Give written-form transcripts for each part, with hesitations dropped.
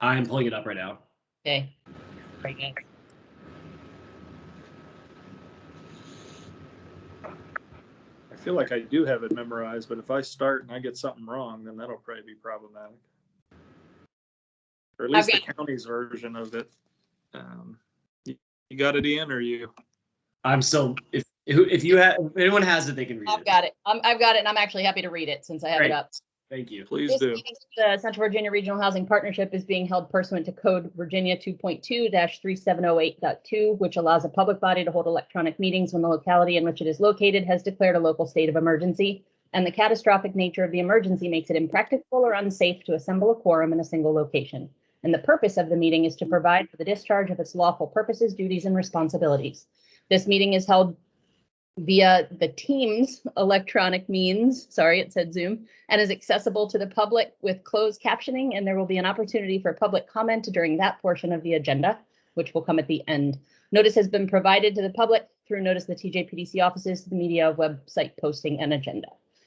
I'm pulling it up right now. Okay. Very good. I feel like I do have it memorized, but if I start and I get something wrong, then that'll probably be problematic. Or at least the county's version of it. You got it, Ian, or you? I'm still, if anyone has it, they can read it. I've got it. I've got it, and I'm actually happy to read it since I have it up. Thank you. Please This do. meeting of the Central Virginia Regional Housing Partnership is being held pursuant to Code Virginia 2.2-3708.2, which allows a public body to hold electronic meetings when the locality in which it is located has declared a local state of emergency, and the catastrophic nature of the emergency makes it impracticable or unsafe to assemble a quorum in a single location. And the purpose of the meeting is to provide for the discharge of its lawful purposes, duties, and responsibilities. This meeting is held via the Teams electronic means, sorry, it said Zoom, and is accessible to the public with closed captioning, and there will be an opportunity for public comment during that portion of the agenda, which will come at the end. Notice has been provided to the public through notice the TJPDC offices, the media, website posting, and agenda.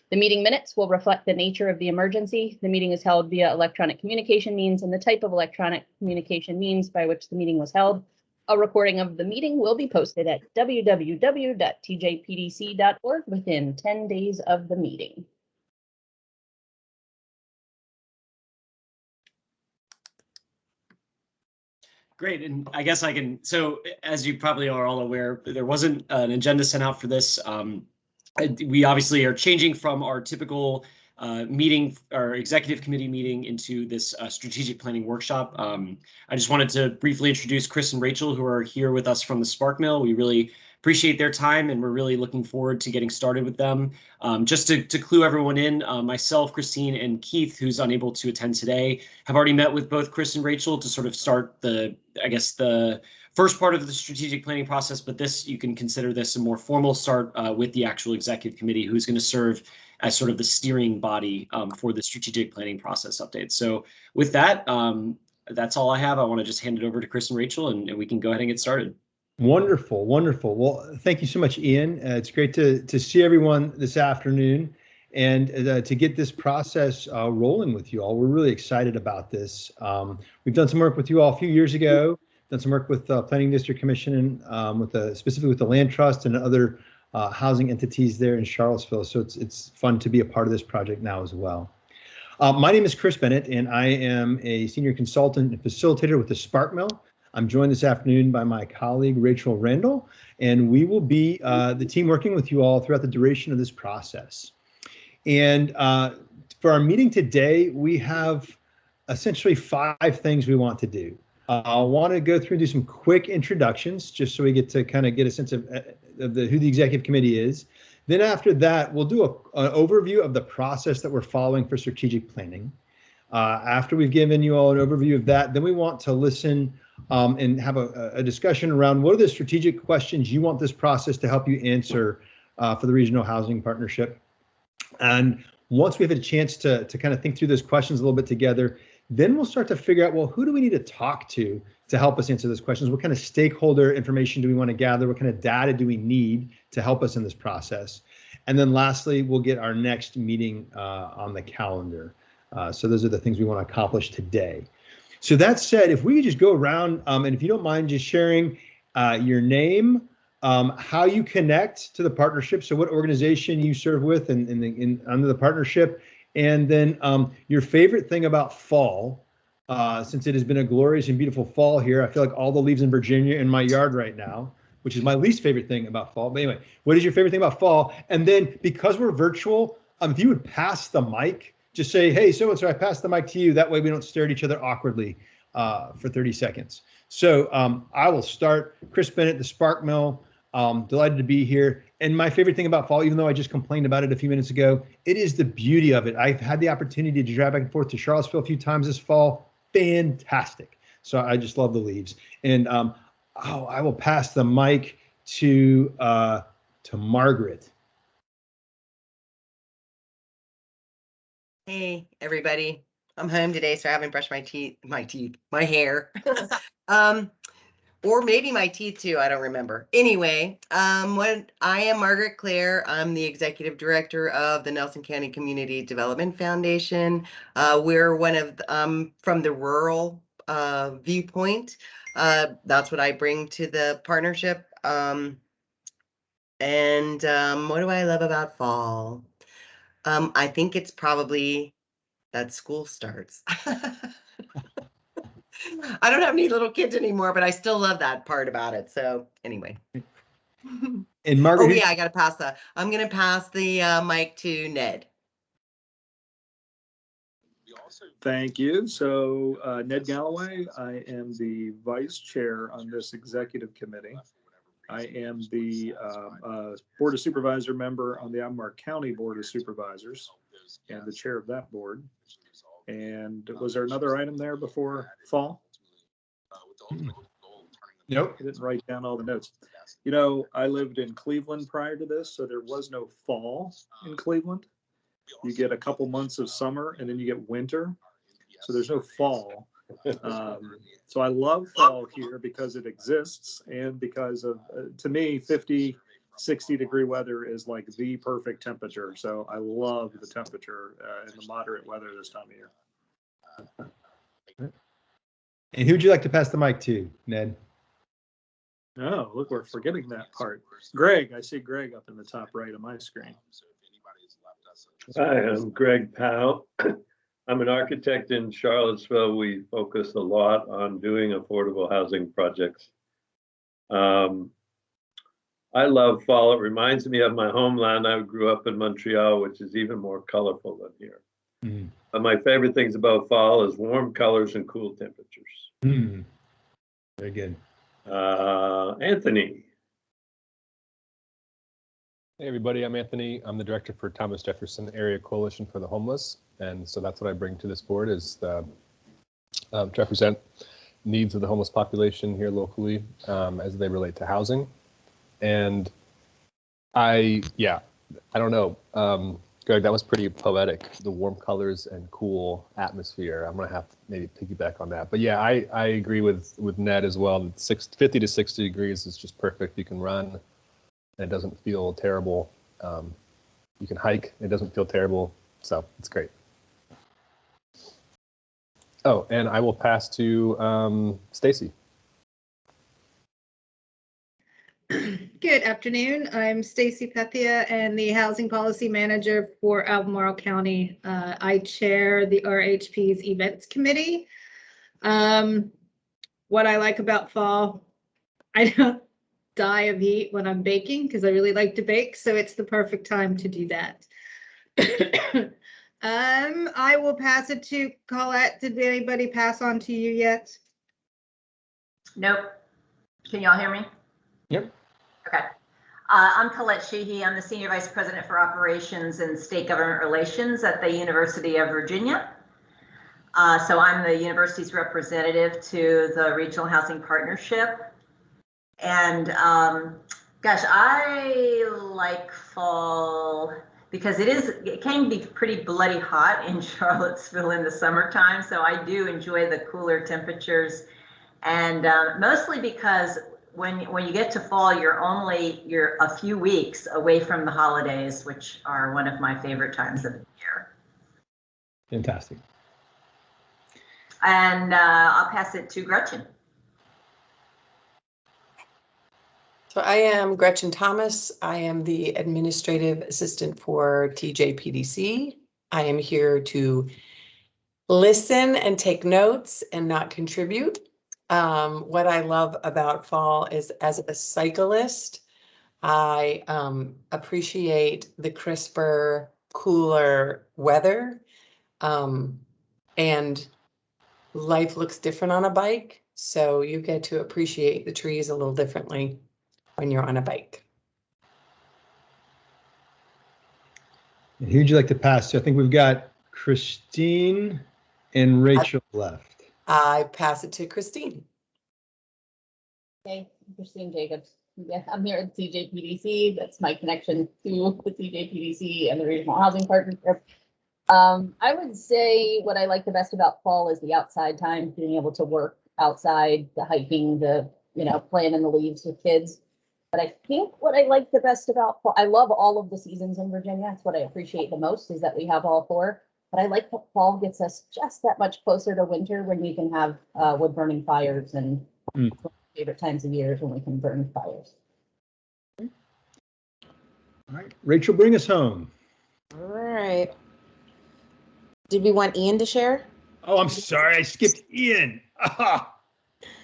The meeting minutes will reflect the nature of the emergency. The meeting is held via electronic communication means and the type of electronic communication means by which the meeting was held. A recording of the meeting will be posted at www.tjpdc.org within 10 days of the meeting. Great, and I guess I can, so as you probably are all aware, there wasn't an agenda sent out for this. We obviously are changing from our typical meeting, our executive committee meeting, into this strategic planning workshop. I just wanted to briefly introduce Chris and Rachel, who are here with us from the Spark Mill. We really appreciate their time, and we're really looking forward to getting started with them. Just to clue everyone in, myself, Christine, and Keith, who's unable to attend today, have already met with both Chris and Rachel to sort of start the first part of the strategic planning process, but this, you can consider this a more formal start with the actual executive committee, who's going to serve as sort of the steering body for the strategic planning process update. So with that, that's all I have. I want to just hand it over to Chris and Rachel, and we can go ahead and get started. Wonderful, wonderful. Well, thank you so much, Ian. It's great to see everyone this afternoon and to get this process rolling with you all. We're really excited about this. We've done some work with you all a few years ago, done some work with Planning District Commission, specifically with the Land Trust and other housing entities there in Charlottesville. So it's fun to be a part of this project now as well. My name is Chris Bennett, and I am a senior consultant and facilitator with the Spark Mill. I'm joined this afternoon by my colleague, Rachel Randall, and we will be the team working with you all throughout the duration of this process. And for our meeting today, we have essentially 5 things we want to do. I want to go through and do some quick introductions, just so we get to kind of get a sense of who the executive committee is. Then after that, we'll do an overview of the process that we're following for strategic planning. After we've given you all an overview of that, then we want to listen and have a discussion around what are the strategic questions you want this process to help you answer for the Regional Housing Partnership. And once we have a chance to kind of think through those questions a little bit together, then we'll start to figure out, well, who do we need to talk to help us answer those questions? What kind of stakeholder information do we want to gather? What kind of data do we need to help us in this process? And then lastly, we'll get our next meeting on the calendar. So those are the things we want to accomplish today. So that said, if we could just go around, and if you don't mind just sharing your name, how you connect to the partnership, so what organization you serve with and under the partnership, and then your favorite thing about fall, since it has been a glorious and beautiful fall here. I feel like all the leaves in Virginia in my yard right now, which is my least favorite thing about fall. But anyway, what is your favorite thing about fall? And then because we're virtual, if you would pass the mic, just say, hey, so-and-so, I pass the mic to you. That way we don't stare at each other awkwardly for 30 seconds. So I will start. Chris Bennett, the Spark Mill. Delighted to be here. And my favorite thing about fall, even though I just complained about it a few minutes ago, it is the beauty of it. I've had the opportunity to drive back and forth to Charlottesville a few times this fall. Fantastic. So I just love the leaves. And I will pass the mic to Margaret. Hey, everybody. I'm home today, so I haven't brushed my hair. Or maybe my teeth too, I don't remember. Anyway, I am Margaret Clare. I'm the executive director of the Nelson County Community Development Foundation. We're one of from the rural viewpoint. That's what I bring to the partnership. What do I love about fall? I think it's probably that school starts. I don't have any little kids anymore, but I still love that part about it. So anyway. And Margaret, Oh yeah, I'm gonna pass the mic to Ned. Thank you. So Ned Galloway, I am the vice chair on this executive committee. I am the Board of Supervisor member on the Albemarle County Board of Supervisors and the chair of that board. And was there another item there before fall? Nope. I didn't write down all the notes. You know, I lived in Cleveland prior to this, so there was no fall in Cleveland. You get a couple months of summer and then you get winter. So there's no fall. So I love fall here because it exists and because of, to me, 50, 60 degree weather is like the perfect temperature. So I love the temperature and the moderate weather this time of year. And who'd you like to pass the mic to, Ned? Oh, look, we're forgetting that part. Greg, I see Greg up in the top right of my screen. Hi, I'm Greg Powell. I'm an architect in Charlottesville. We focus a lot on doing affordable housing projects. I love fall. It reminds me of my homeland. I grew up in Montreal, which is even more colorful than here. Mm. But my favorite things about fall is warm colors and cool temperatures. Mm. Very good. Anthony. Hey everybody, I'm Anthony. I'm the director for Thomas Jefferson Area Coalition for the Homeless. And so that's what I bring to this board is to represent needs of the homeless population here locally as they relate to housing. And I don't know, Greg, that was pretty poetic, the warm colors and cool atmosphere. I'm gonna have to maybe piggyback on that. But yeah, I agree with Ned as well. 50 to 60 degrees is just perfect. You can run. And it doesn't feel terrible. You can hike, it doesn't feel terrible. So it's great. Oh, and I will pass to Stacy. Good afternoon. I'm Stacy Pethia and the Housing Policy Manager for Albemarle County. I chair the RHP's Events Committee. What I like about fall, I don't die of heat when I'm baking because I really like to bake, so it's the perfect time to do that. I will pass it to Colette. Did anybody pass on to you yet? Nope. Can y'all hear me? Yep. Okay. I'm Colette Sheehy. I'm the Senior Vice President for Operations and State Government Relations at the University of Virginia. So I'm the university's representative to the Regional Housing Partnership. And gosh, I like fall because it can be pretty bloody hot in Charlottesville in the summertime. So I do enjoy the cooler temperatures, and mostly because when you get to fall, you're a few weeks away from the holidays, which are one of my favorite times of the year. Fantastic. And I'll pass it to Gretchen. So I am Gretchen Thomas. I am the administrative assistant for TJPDC. I am here to listen and take notes and not contribute. What I love about fall is, as a cyclist, I appreciate the crisper, cooler weather, and life looks different on a bike. So you get to appreciate the trees a little differently when you're on a bike. And who'd you like to pass to? I think we've got Christine and Rachel left. I pass it to Christine. Hey, Christine Jacobs. Yeah, I'm here at CJPDC. That's my connection to the CJPDC and the Regional Housing Partnership. I would say what I like the best about fall is the outside time, being able to work outside, the hiking, the playing in the leaves with kids. But I think what I like the best about fall, I love all of the seasons in Virginia. That's what I appreciate the most, is that we have all four. But I like that fall gets us just that much closer to winter when we can have wood burning fires, and favorite times of years when we can burn fires. All right, Rachel, bring us home. All right. Did we want Ian to share? Oh, I'm sorry, I skipped Ian.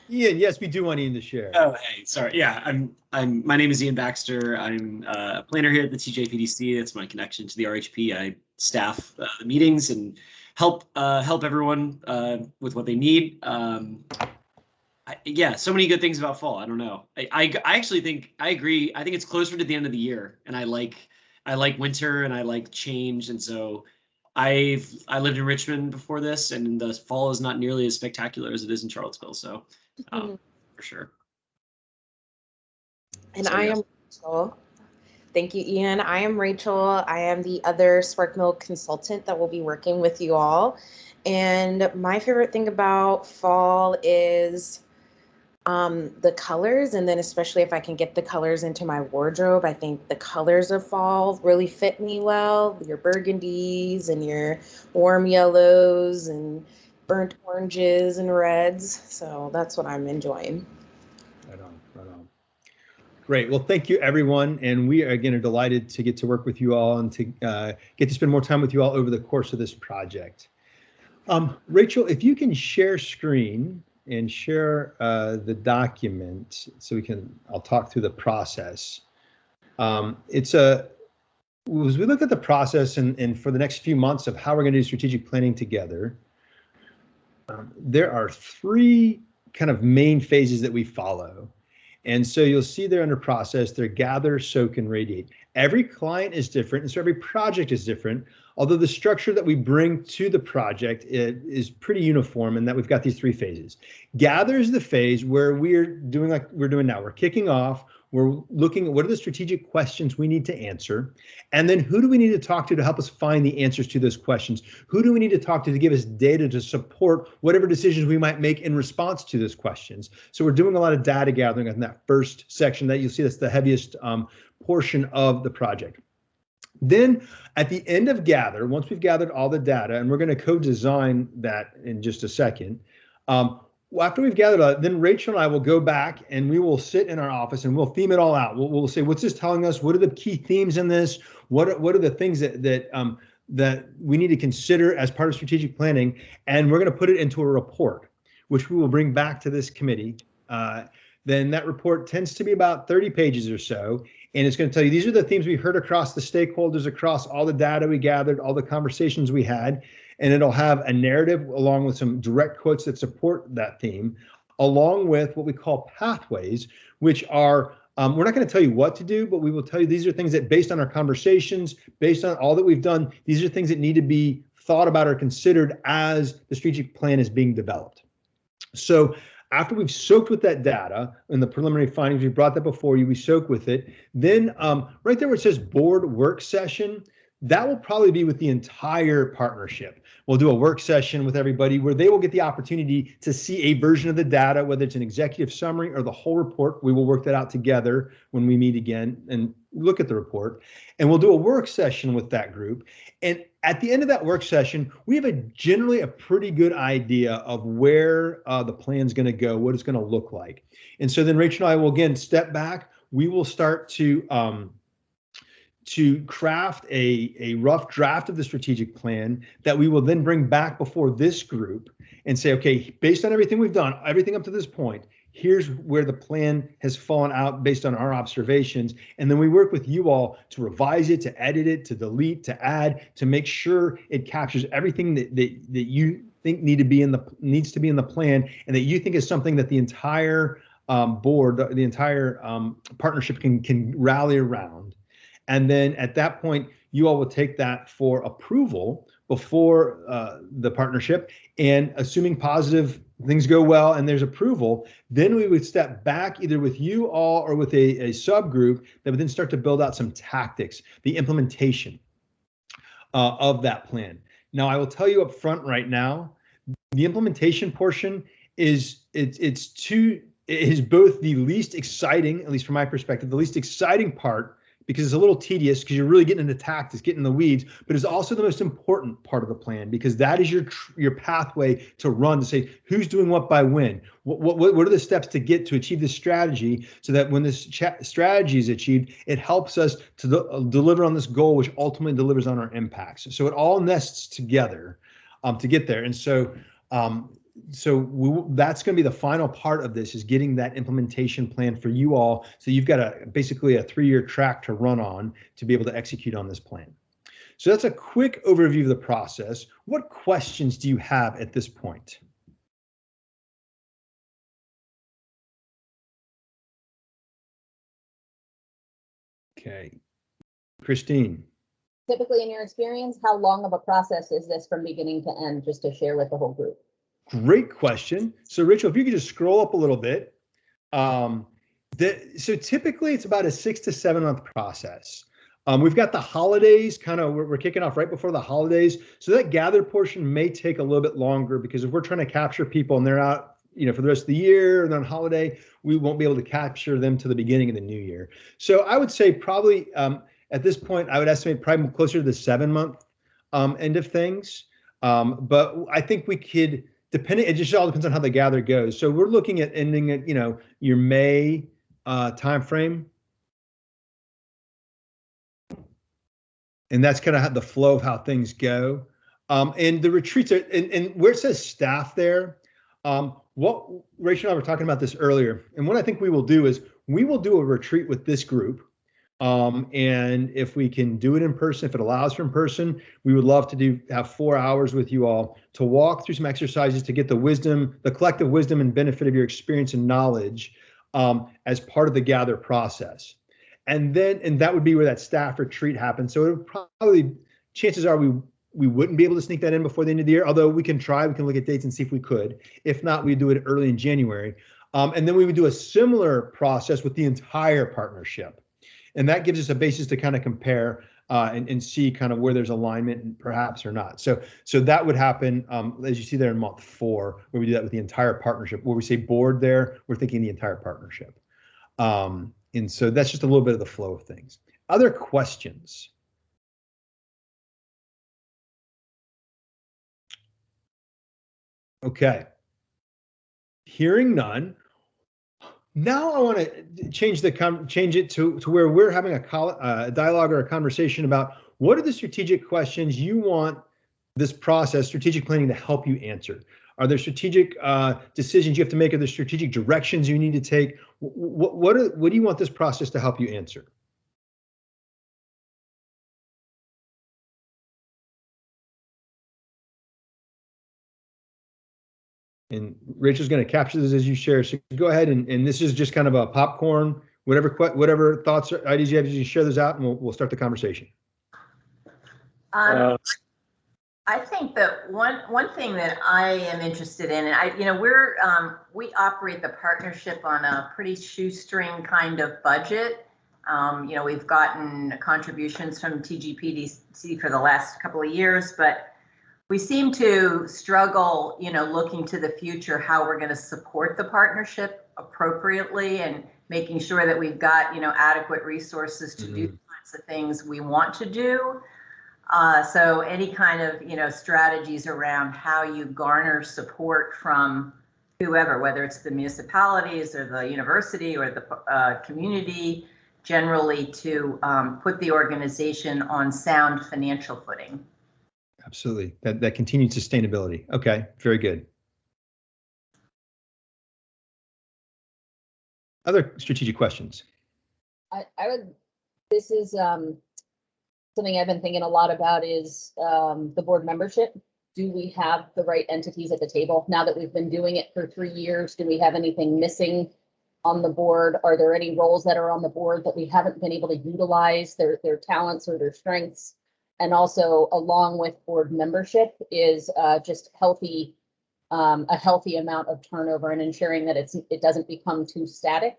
Ian, yes, we do want Ian to share. Oh, hey, sorry. Yeah, my name is Ian Baxter. I'm a planner here at the TJPDC. That's my connection to the RHP. I staff the meetings and help everyone with what they need. Yeah, so many good things about fall. I don't know. I actually think I agree. I think it's closer to the end of the year, and I like winter and I like change, and so I lived in Richmond before this, and the fall is not nearly as spectacular as it is in Charlottesville. So for sure. And So, I yeah. am Rachel. Thank you, Ian. I am Rachel. I am the other Spark Mill consultant that will be working with you all. And my favorite thing about fall is the colors, and then especially if I can get the colors into my wardrobe. I think the colors of fall really fit me well. Your burgundies and your warm yellows and burnt oranges and reds. So that's what I'm enjoying. Right on, right on. Great. Well, thank you, everyone. And we, again, are delighted to get to work with you all and to get to spend more time with you all over the course of this project. Rachel, if you can share screen and share the document so I'll talk through the process. As we look at the process and for the next few months of how we're going to do strategic planning together, there are three kind of main phases that we follow. And so you'll see there under process, they're gather, soak, and radiate. Every client is different, and so every project is different, although the structure that we bring to the project is pretty uniform in that we've got these three phases. Gather is the phase where we're doing like we're doing now. We're kicking off. We're looking at what are the strategic questions we need to answer, and then who do we need to talk to help us find the answers to those questions? Who do we need to talk to give us data to support whatever decisions we might make in response to those questions? So we're doing a lot of data gathering in that first section that you'll see that's the heaviest portion of the project. Then at the end of gather, once we've gathered all the data, and we're going to co-design that in just a second, after we've gathered that, then Rachel and I will go back and we will sit in our office and we'll theme it all out. We'll say, what's this telling us? What are the key themes in this? What are the things that we need to consider as part of strategic planning? And we're going to put it into a report, which we will bring back to this committee. Then that report tends to be about 30 pages or so. And it's going to tell you, these are the themes we heard across the stakeholders, across all the data we gathered, all the conversations we had. And it'll have a narrative along with some direct quotes that support that theme, along with what we call pathways, which are, we're not going to tell you what to do, but we will tell you these are things that based on our conversations, based on all that we've done, these are things that need to be thought about or considered as the strategic plan is being developed. So after we've soaked with that data and the preliminary findings, we brought that before you, we soak with it. Then right there where it says board work session, that will probably be with the entire partnership. We'll do a work session with everybody where they will get the opportunity to see a version of the data, whether it's an executive summary or the whole report. We will work that out together when we meet again and look at the report. And we'll do a work session with that group. And at the end of that work session, we have generally a pretty good idea of where the plan's going to go, what it's going to look like. And so then Rachel and I will again step back. We will start to craft a rough draft of the strategic plan that we will then bring back before this group and say, okay, based on everything we've done, everything up to this point, here's where the plan has fallen out based on our observations. And then we work with you all to revise it, to edit it, to delete, to add, to make sure it captures everything that you think needs to be in the plan, and that you think is something that the entire board, the entire partnership can rally around. And then at that point, you all will take that for approval before the partnership. And assuming positive things go well and there's approval, then we would step back either with you all or with a subgroup that would then start to build out some tactics, the implementation of that plan. Now, I will tell you up front right now, the implementation portion is both the least exciting, at least from my perspective, the least exciting part because it's a little tedious because you're really getting into tactics, getting in the weeds, but it's also the most important part of the plan because that is your pathway to run to say who's doing what by when. What are the steps to get to achieve this strategy so that when this strategy is achieved, it helps us to deliver on this goal, which ultimately delivers on our impacts. So it all nests together to get there. And so that's going to be the final part of this is getting that implementation plan for you all. So you've got basically a 3-year track to run on to be able to execute on this plan. So that's a quick overview of the process. What questions do you have at this point? Okay, Christine. Typically, in your experience, how long of a process is this from beginning to end, just to share with the whole group? Great question. So Rachel, if you could just scroll up a little bit. So typically it's about a 6 to 7 month process. We've got the holidays we're kicking off right before the holidays. So that gather portion may take a little bit longer because if we're trying to capture people and they're out, for the rest of the year and on holiday, we won't be able to capture them to the beginning of the new year. So I would say probably at this point, I would estimate probably closer to the 7 month end of things. But I think we could, it just all depends on how the gather goes. So we're looking at ending at, your May timeframe. And that's kind of the flow of how things go. And the retreats are, and where it says staff there, what Rachel and I were talking about this earlier. And what I think we will do is we will do a retreat with this group. And if we can do it in person, if it allows for in person, we would love to have 4 hours with you all to walk through some exercises to get the collective wisdom and benefit of your experience and knowledge as part of the gather process. And that would be where that staff retreat happens. So it would probably, chances are we wouldn't be able to sneak that in before the end of the year, although we can try, we can look at dates and see if we could. If not, we do it early in January. And then we would do a similar process with the entire partnership. And that gives us a basis to kind of compare and see kind of where there's alignment and perhaps or not. So that would happen, as you see there in month 4, where we do that with the entire partnership. Where we say board there, we're thinking the entire partnership. And so that's just a little bit of the flow of things. Other questions? Okay. Hearing none. Now I want to change it to where we're having a dialogue or a conversation about what are the strategic questions you want this process, strategic planning, to help you answer. Are there strategic decisions you have to make? Are there strategic directions you need to take? What do you want this process to help you answer? And Rachel's going to capture this as you share. So go ahead and this is just kind of a popcorn, whatever thoughts or ideas you have, you share those out and we'll start the conversation. I think that one thing that I am interested in, and we operate the partnership on a pretty shoestring kind of budget. We've gotten contributions from TGPDC for the last couple of years, but we seem to struggle, looking to the future, how we're going to support the partnership appropriately and making sure that we've got, adequate resources to do the kinds of things we want to do. So any kind of, strategies around how you garner support from whoever, whether it's the municipalities or the university or the community, generally to put the organization on sound financial footing. Absolutely. That continued sustainability. Okay, very good. Other strategic questions? This is something I've been thinking a lot about is the board membership. Do we have the right entities at the table? Now that we've been doing it for 3 years, do we have anything missing on the board? Are there any roles that are on the board that we haven't been able to utilize their talents or their strengths? And also, along with board membership is just a healthy amount of turnover and ensuring that it doesn't become too static.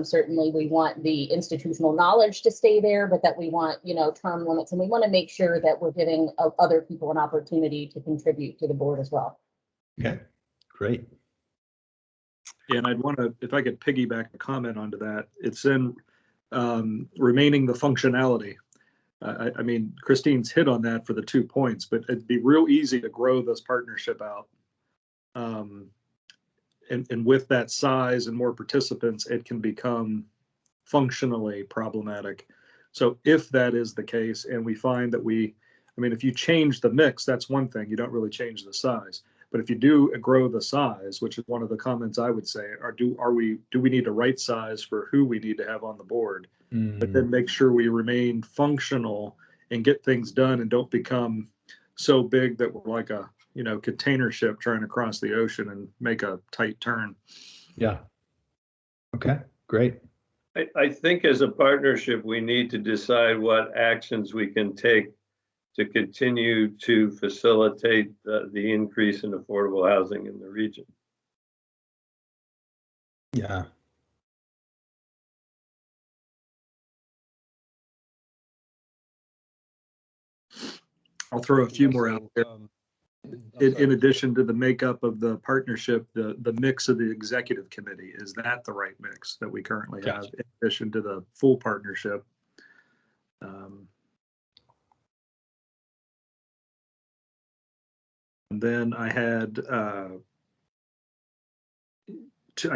Certainly, we want the institutional knowledge to stay there, but that we want, term limits, and we want to make sure that we're giving other people an opportunity to contribute to the board as well. Okay, great. And I'd want to, if I could piggyback a comment onto that, it's in remaining the functionality. I mean, Christine's hit on that for the 2 points, but it'd be real easy to grow this partnership out. And with that size and more participants, it can become functionally problematic. So if that is the case, and we find that I mean, if you change the mix, that's one thing, you don't really change the size. But if you do grow the size, which is one of the comments I would say, do we need to right size for who we need to have on the board, but then make sure we remain functional and get things done and don't become so big that we're like a, container ship trying to cross the ocean and make a tight turn. Yeah. Okay, great. I think as a partnership, we need to decide what actions we can take to continue to facilitate the increase in affordable housing in the region. Yeah. I'll throw a few more out there. In addition to the makeup of the partnership, the mix of the executive committee, is that the right mix that we currently have in addition to the full partnership? And then I had, I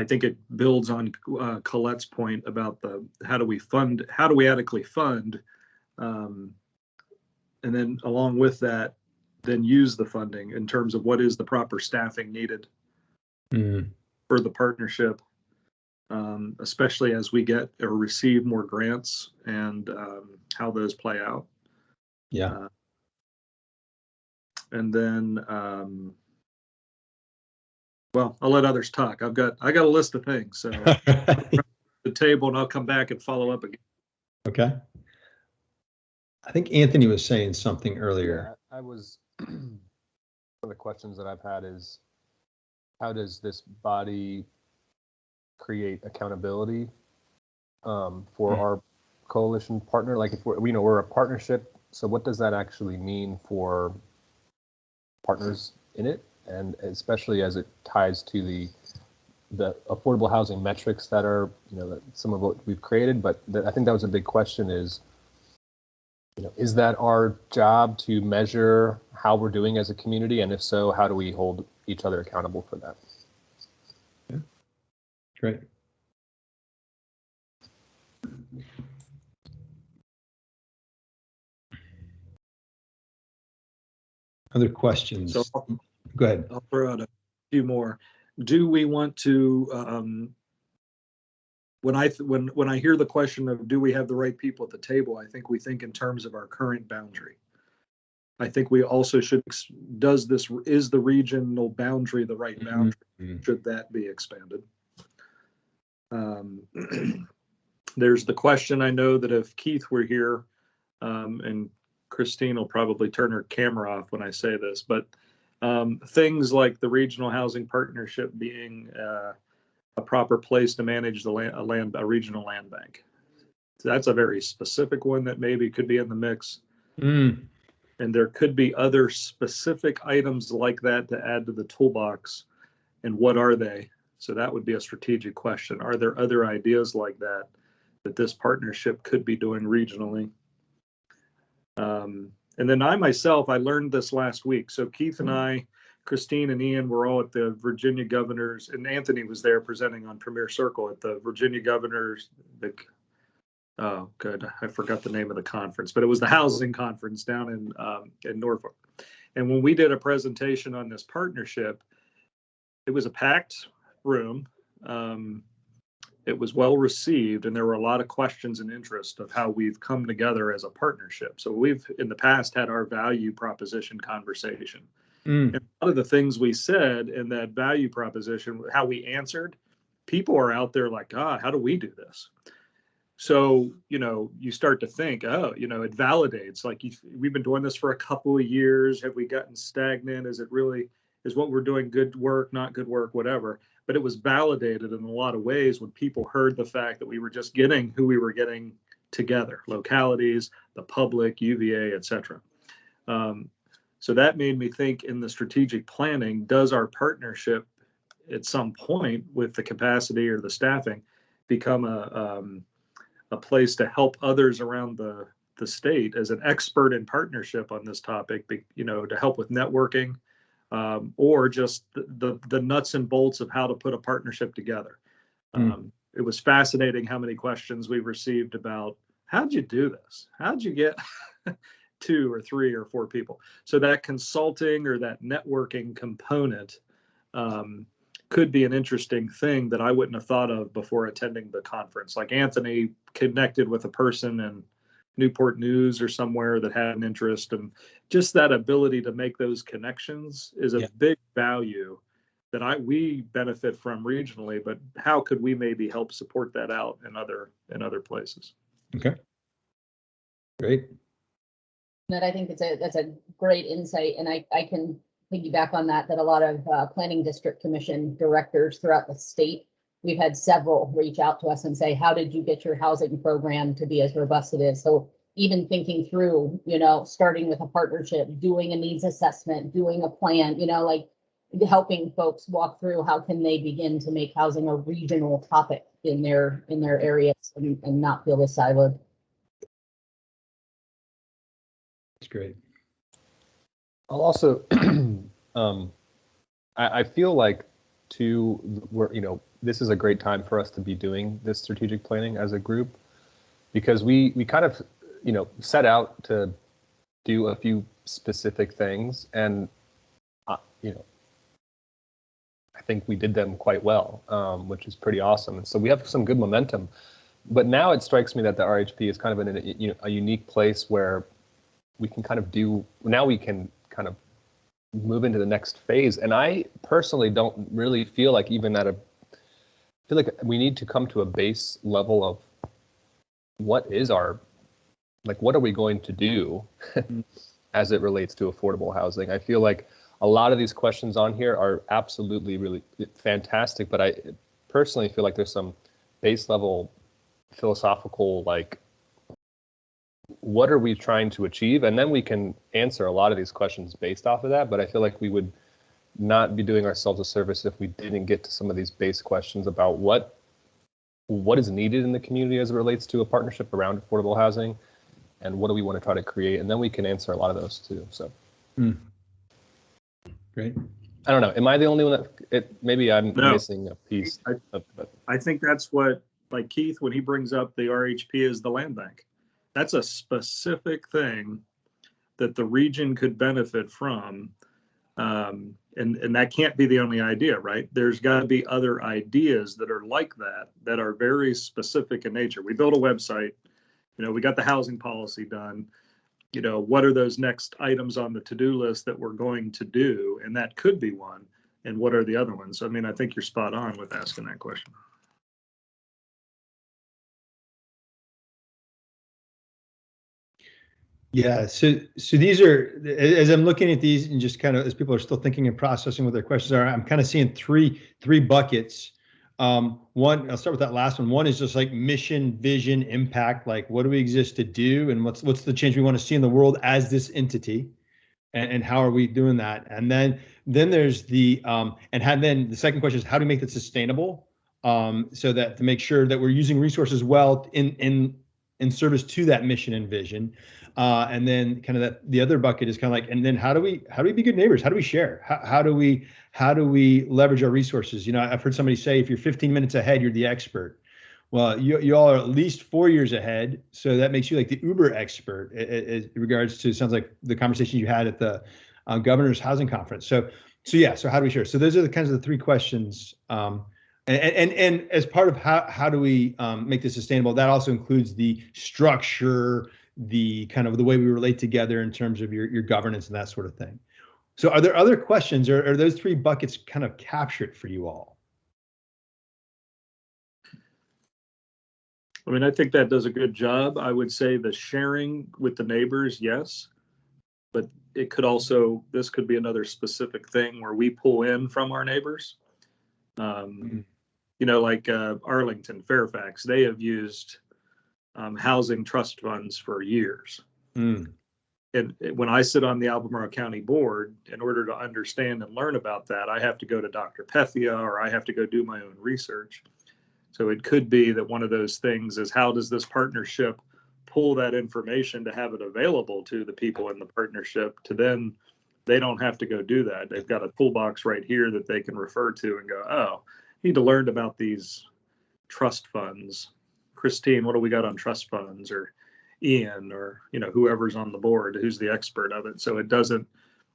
think it builds on Colette's point about how do we adequately fund, and then along with that, then use the funding in terms of what is the proper staffing needed for the partnership, especially as we get or receive more grants, and how those play out. Yeah. And then, well, I'll let others talk. I got a list of things, so the table, and I'll come back and follow up again. Okay. I think Anthony was saying something earlier. Yeah, I was. One of the questions that I've had is, how does this body create accountability for our coalition partner? Like, if we're a partnership, so what does that actually mean for partners in it, and especially as it ties to the affordable housing metrics that are, some of what we've created. But I think that was a big question is, is that our job to measure how we're doing as a community? And if so, how do we hold each other accountable for that? Yeah. Great. Other questions? So go ahead. I'll throw out a few more. Do we want to, when I hear the question of do we have the right people at the table, I think we think in terms of our current boundary. I think we also should, is the regional boundary the right boundary? Should that be expanded? There's the question, I know that if Keith were here, and Christine will probably turn her camera off when I say this, but things like the regional housing partnership being a proper place to manage a regional land bank. So that's a very specific one that maybe could be in the mix. And there could be other specific items like that to add to the toolbox. And what are they? So that would be a strategic question. Are there other ideas like that this partnership could be doing regionally? And then I learned this last week. So Keith and I, Christine and Ian were all at the Virginia Governors, and Anthony was there presenting on Premier Circle at the Virginia Governors. Oh, good. I forgot the name of the conference, but it was the housing conference down in Norfolk. And when we did a presentation on this partnership, it was a packed room. It was well received, and there were a lot of questions and interest of how we've come together as a partnership. So we've in the past had our value proposition conversation. And a lot of the things we said in that value proposition, how we answered, people are out there like, how do we do this? So, you start to think, it validates, like we've been doing this for a couple of years. Have we gotten stagnant? Is what we're doing good work, not good work, whatever? But it was validated in a lot of ways when people heard the fact that we were just getting who we were getting together, localities, the public, UVA, et cetera. So that made me think in the strategic planning, does our partnership at some point with the capacity or the staffing become a place to help others around the state as an expert in partnership on this topic, to help with networking, or just the nuts and bolts of how to put a partnership together. It was fascinating how many questions we received about, how'd you do this? How'd you get 2 or 3 or 4 people? So that consulting or that networking component could be an interesting thing that I wouldn't have thought of before attending the conference. Like Anthony connected with a person in Newport News or somewhere that had an interest, and just that ability to make those connections is a big value that we benefit from regionally, but how could we maybe help support that out in other places? Okay. Great. That I think that's a great insight, and I can piggyback on that a lot of planning district commission directors throughout the state, we've had several reach out to us and say, how did you get your housing program to be as robust as it is? So even thinking through, starting with a partnership, doing a needs assessment, doing a plan, like helping folks walk through how can they begin to make housing a regional topic in their areas and not feel this siloed. That's great. I'll also, I feel like this is a great time for us to be doing this strategic planning as a group, because we kind of, set out to do a few specific things, and, I think we did them quite well, which is pretty awesome. And so we have some good momentum, but now it strikes me that the RHP is kind of in a unique place where we can kind of move into the next phase. And I personally don't really feel like I feel like we need to come to a base level of what are we going to do as it relates to affordable housing. I feel like a lot of these questions on here are absolutely really fantastic, but I personally feel like there's some base level philosophical, what are we trying to achieve? And then we can answer a lot of these questions based off of that. But I feel like we would not be doing ourselves a service if we didn't get to some of these base questions about what is needed in the community as it relates to a partnership around affordable housing, and what do we want to try to create? And then we can answer a lot of those too. So great. I don't know. Am I the only one maybe I'm missing a piece? I think that's what, like Keith, when he brings up the RHP is the land bank. That's a specific thing that the region could benefit from. And that can't be the only idea, right? There's got to be other ideas that are like that are very specific in nature. We built a website, we got the housing policy done. What are those next items on the to-do list that we're going to do? And that could be one. And what are the other ones? I mean, I think you're spot on with asking that question. Yeah, so these are, as I'm looking at these and just kind of as people are still thinking and processing what their questions are, I'm kind of seeing three buckets. One, I'll start with that last one. One is just like mission, vision, impact, like what do we exist to do, and what's the change we want to see in the world as this entity, and how are we doing that? And then there's the then the second question is how do we make that sustainable, so that to make sure that we're using resources well in service to that mission and vision. And then kind of the other bucket is kind of like, and then how do we be good neighbors? How do we share? How do we leverage our resources? I've heard somebody say, if you're 15 minutes ahead, you're the expert. Well, you all are at least 4 years ahead. So that makes you like the Uber expert in regards to, sounds like the conversation you had at the governor's housing conference. So how do we share? So those are the kinds of the three questions. And as part of how do we make this sustainable, that also includes the structure, the kind of the way we relate together in terms of your governance and that sort of thing. So are there other questions, or are those three buckets kind of captured for you all? I mean, I think that does a good job. I would say the sharing with the neighbors, yes, but it could also, this could be another specific thing where we pull in from our neighbors. Like Arlington, Fairfax, they have used housing trust funds for years. And when I sit on the Albemarle County Board, in order to understand and learn about that, I have to go to Dr. Pethia, or I have to go do my own research. So it could be that one of those things is, how does this partnership pull that information to have it available to the people in the partnership, to then they don't have to go do that. They've got a toolbox right here that they can refer to and go, oh, I need to learn about these trust funds. Christine, what do we got on trust funds? Or Ian, or, you know, whoever's on the board, who's the expert of it. So it doesn't,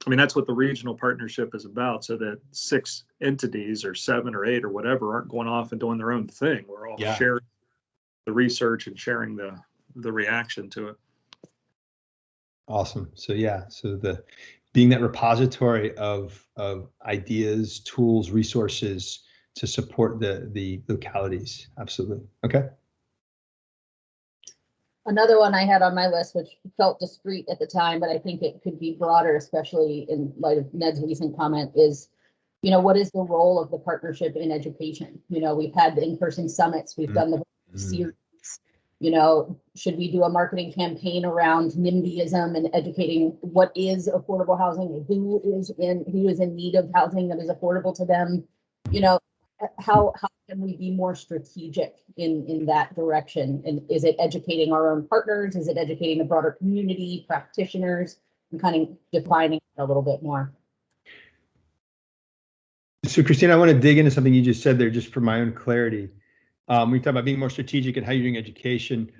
I mean, that's what the regional partnership is about, so that 6 entities or 7 or 8 or whatever aren't going off and doing their own thing. We're all sharing the research and sharing the reaction to it. Awesome. So yeah, so the being that repository of ideas, tools, resources to support the localities. Absolutely. Okay. Another one I had on my list, which felt discreet at the time, but I think it could be broader, especially in light of Ned's recent comment, is, you know, what is the role of the partnership in education? You know, we've had the in-person summits, we've done the series. You know, should we do a marketing campaign around NIMBYism and educating what is affordable housing, and who is in need of housing that is affordable to them? You know, how can we be more strategic in that direction? And is it educating our own partners? Is it educating the broader community, practitioners, and kind of defining it a little bit more? So Christine, I want to dig into something you just said there, just for my own clarity. We talk about being more strategic and how you're doing education.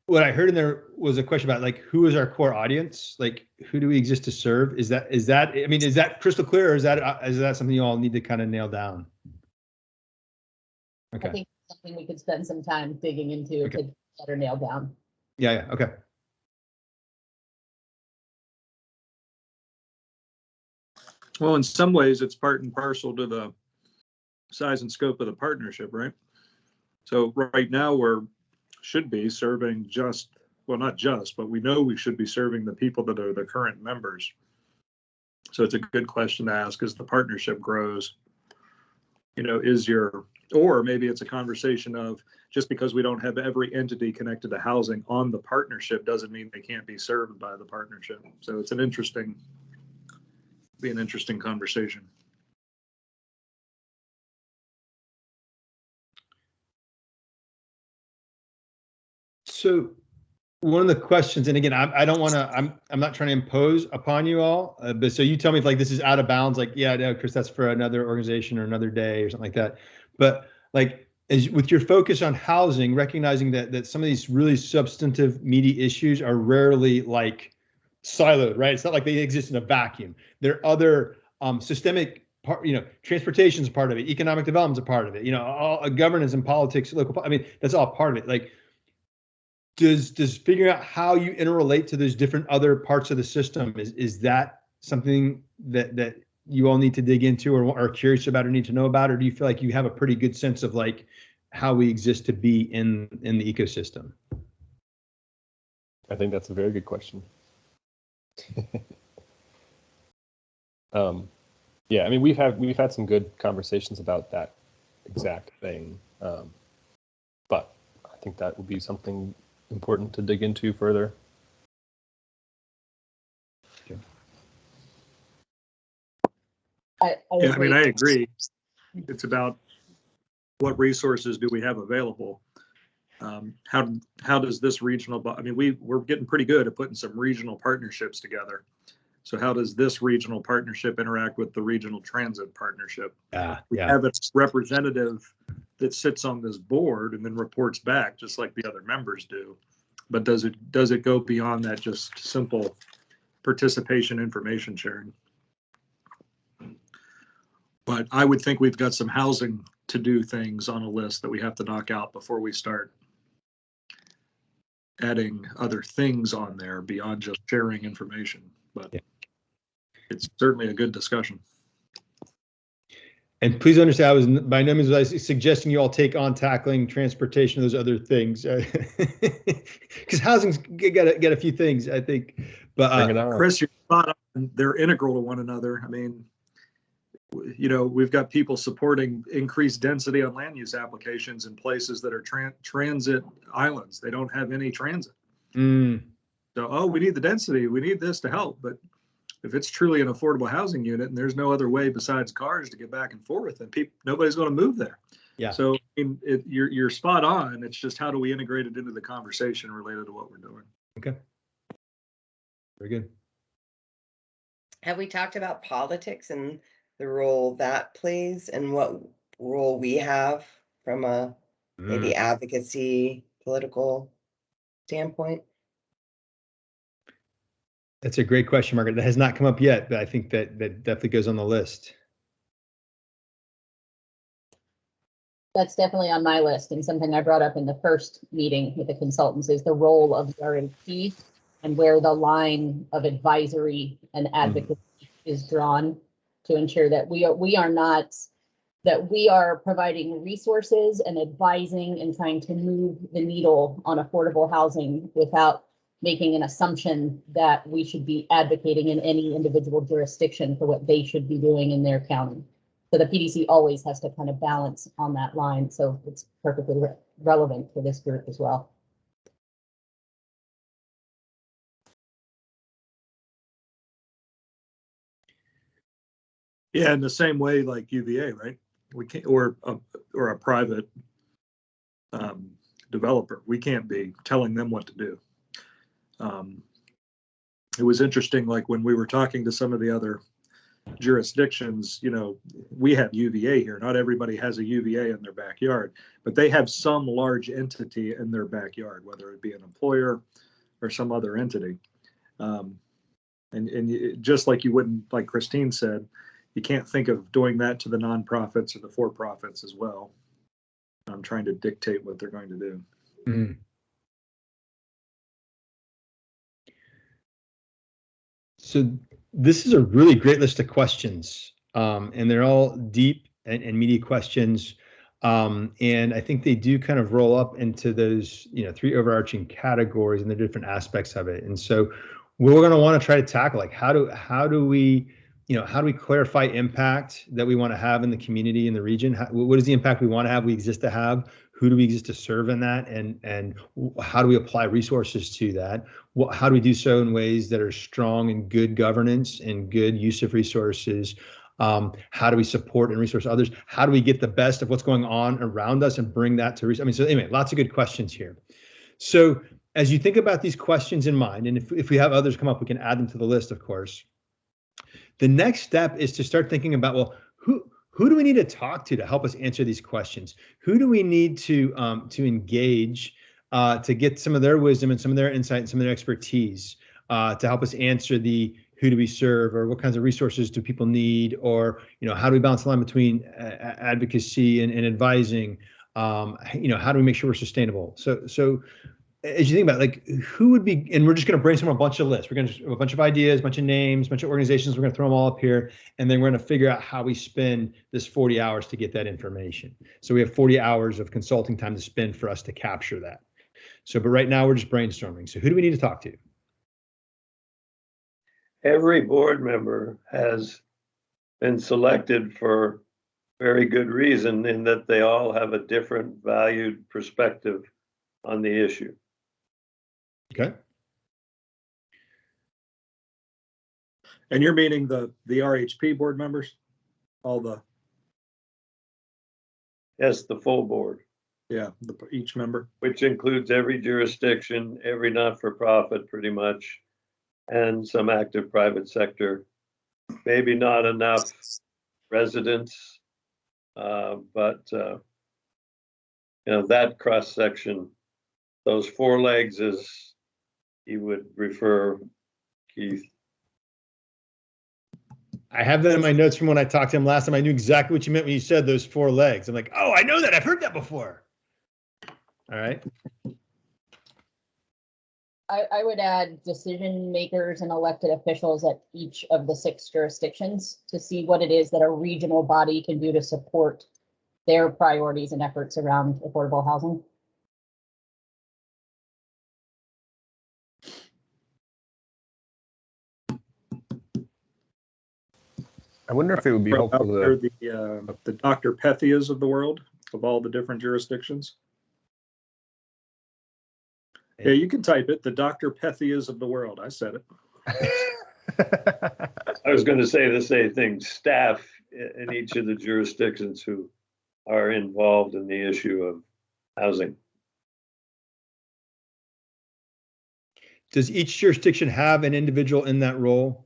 What I heard in there was a question about, like, who is our core audience? Like, who do we exist to serve? Is that, I mean, is that crystal clear, or is that something you all need to kind of nail down? Okay. I think it's something we could spend some time digging into to better nail down. Yeah. Okay. Well, in some ways, it's part and parcel to the size and scope of the partnership, right? So right now should be serving just, well, not just, but we know we should be serving the people that are the current members. So it's a good question to ask as the partnership grows. You know, or maybe it's a conversation of, just because we don't have every entity connected to housing on the partnership doesn't mean they can't be served by the partnership. So it's an interesting conversation. So one of the questions, and again, I don't want to, I'm not trying to impose upon you all, but so you tell me if, like, this is out of bounds, like, yeah, no, Chris, that's for another organization or another day or something like that. But like, with your focus on housing, recognizing that some of these really substantive, meaty issues are rarely like siloed, right? It's not like they exist in a vacuum. There are other systemic part, you know, transportation is part of it, economic development is a part of it, you know, all governance and politics, local, I mean, that's all part of it. Like, does figuring out how you interrelate to those different other parts of the system, is that something that you all need to dig into, or are curious about, or need to know about, or do you feel like you have a pretty good sense of, like, how we exist to be in the ecosystem? I think that's a very good question. Yeah, I mean, we've had some good conversations about that exact thing, but I think that would be something important to dig into further. I mean, I agree. It's about what resources do we have available? How does this regional, I mean, we're getting pretty good at putting some regional partnerships together. So how does this regional partnership interact with the regional transit partnership? We have a representative that sits on this board and then reports back, just like the other members do. But does it go beyond that, just simple participation information sharing? But I would think we've got some housing to do things on a list that we have to knock out before we start adding other things on there beyond just sharing information. But it's certainly a good discussion. And please understand, I was by no means was I suggesting you all take on tackling transportation, those other things, because housing's got a few things, I think. But Chris, you're spot on. They're integral to one another. I mean, you know, we've got people supporting increased density on land use applications in places that are transit islands. They don't have any transit. So, we need the density. We need this to help. But if it's truly an affordable housing unit and there's no other way besides cars to get back and forth, then nobody's going to move there. Yeah. So you're spot on. It's just how do we integrate it into the conversation related to what we're doing? Okay. Very good. Have we talked about politics and the role that plays and what role we have from a maybe advocacy political standpoint? That's a great question, Margaret. That has not come up yet, but I think that definitely goes on the list. That's definitely on my list, and something I brought up in the first meeting with the consultants is the role of the RHP and where the line of advisory and advocacy is drawn to ensure that we are providing resources and advising and trying to move the needle on affordable housing without making an assumption that we should be advocating in any individual jurisdiction for what they should be doing in their county. So the PDC always has to kind of balance on that line. So it's perfectly relevant for this group as well. Yeah, in the same way like UVA, right? We can't, or a private developer. We can't be telling them what to do. It was interesting, like when we were talking to some of the other jurisdictions, you know, we have UVA here. Not everybody has a UVA in their backyard, but they have some large entity in their backyard, whether it be an employer or some other entity. And just like you wouldn't, like Christine said, you can't think of doing that to the nonprofits or the for-profits as well. I'm trying to dictate what they're going to do. Mm-hmm. So this is a really great list of questions, and they're all deep and meaty questions. And I think they do kind of roll up into those, you know, 3 overarching categories and the different aspects of it. And so we're going to want to try to tackle, like, how do we clarify impact that we want to have in the community, in the region? What is the impact we want to have, we exist to have? Who do we exist to serve in that? And how do we apply resources to that? How do we do so in ways that are strong and good governance and good use of resources? How do we support and resource others? How do we get the best of what's going on around us and bring that to research? I mean, so anyway, lots of good questions here. So as you think about these questions in mind, and if we have others come up, we can add them to the list, of course. The next step is to start thinking about, well, who do we need to talk to help us answer these questions? Who do we need to engage to get some of their wisdom and some of their insight and some of their expertise to help us answer the who do we serve, or what kinds of resources do people need, or, you know, how do we balance the line between advocacy and advising? You know, how do we make sure we're sustainable? So as you think about, like, who would be, and we're just going to brainstorm a bunch of lists. We're going to a bunch of ideas, a bunch of names, a bunch of organizations. We're going to throw them all up here, and then we're going to figure out how we spend this 40 hours to get that information. So we have 40 hours of consulting time to spend for us to capture that. So, but right now we're just brainstorming. So who do we need to talk to? Every board member has been selected for very good reason, in that they all have a different valued perspective on the issue. Okay. And you're meaning the RHP board members, Yes, the full board. Yeah, each member. Which includes every jurisdiction, every not-for-profit pretty much, and some active private sector. Maybe not enough residents, but you know, that cross-section, those 4 legs, as you would refer, Keith. I have that in my notes from when I talked to him last time. I knew exactly what you meant when you said those 4 legs. I'm like, oh, I know that. I've heard that before. All right. I would add decision makers and elected officials at each of the 6 jurisdictions to see what it is that a regional body can do to support their priorities and efforts around affordable housing. I wonder if it would be helpful to the Dr. Pethias of the world, of all the different jurisdictions. Yeah, you can type it, the Dr. Pethias of the world. I said it. I was going to say the same thing. Staff in each of the jurisdictions who are involved in the issue of housing. Does each jurisdiction have an individual in that role?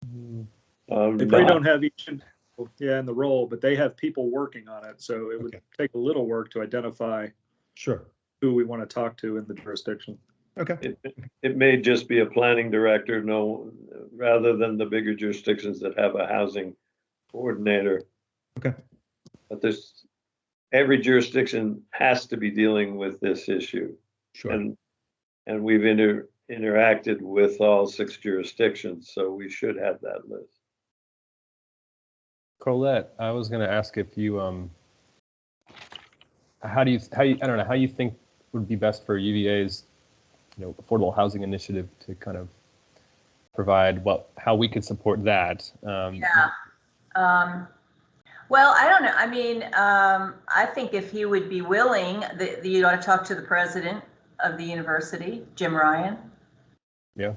They probably don't have each in the role, but they have people working on it. So it would take a little work to identify who we want to talk to in the jurisdiction. Okay. It may just be a planning director, rather than the bigger jurisdictions that have a housing coordinator. Okay. But every jurisdiction has to be dealing with this issue. Sure. And we've interacted with all 6 jurisdictions, so we should have that list. Colette, I was going to ask if you, how do you, I don't know, how you think would be best for UVA's, affordable housing initiative to kind of provide how we could support that. Well, I don't know. I mean, I think if he would be willing, you ought to talk to the president of the university, Jim Ryan. Yeah.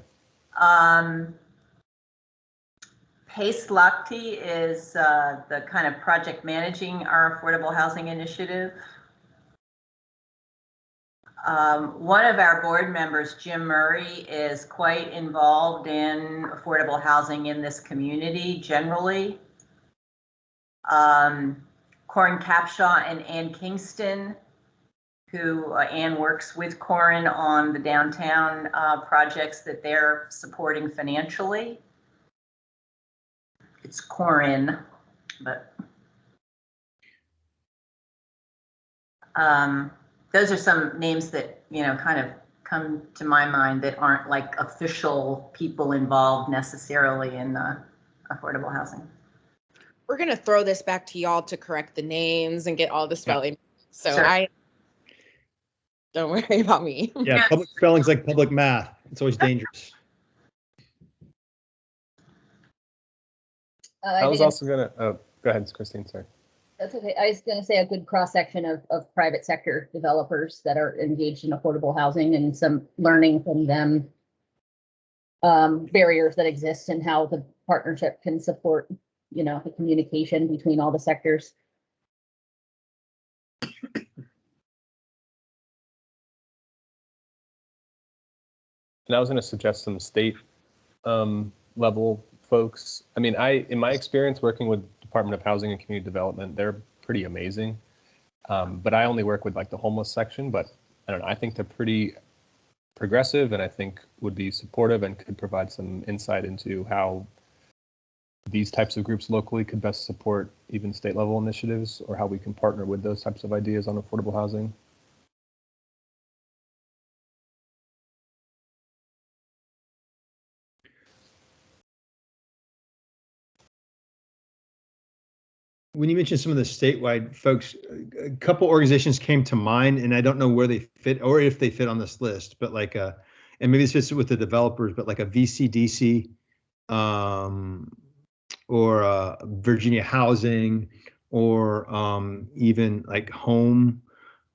Pace Lakti is the kind of project managing our affordable housing initiative. One of our board members, Jim Murray, is quite involved in affordable housing in this community generally. Corin Capshaw and Ann Kingston, who Ann works with Corin on the downtown projects that they're supporting financially. It's Corin, but those are some names that, kind of come to my mind that aren't like official people involved necessarily in affordable housing. We're going to throw this back to y'all to correct the names and get all the spelling. So Sure. Don't worry about me. Yeah, public spelling's like public math. It's always dangerous. I was also going to, go ahead, Christine, sorry. That's okay. I was going to say a good cross-section of private sector developers that are engaged in affordable housing and some learning from them, barriers that exist and how the partnership can support, the communication between all the sectors. And I was going to suggest some state level folks. I mean, in my experience working with Department of Housing and Community Development, they're pretty amazing. But I only work with like the homeless section, but I don't know, I think they're pretty progressive and I think would be supportive and could provide some insight into how these types of groups locally could best support even state level initiatives or how we can partner with those types of ideas on affordable housing. When you mentioned some of the statewide folks, a couple organizations came to mind, and I don't know where they fit or if they fit on this list, but like and maybe this fits with the developers, but like a VCDC or Virginia Housing or even like Home,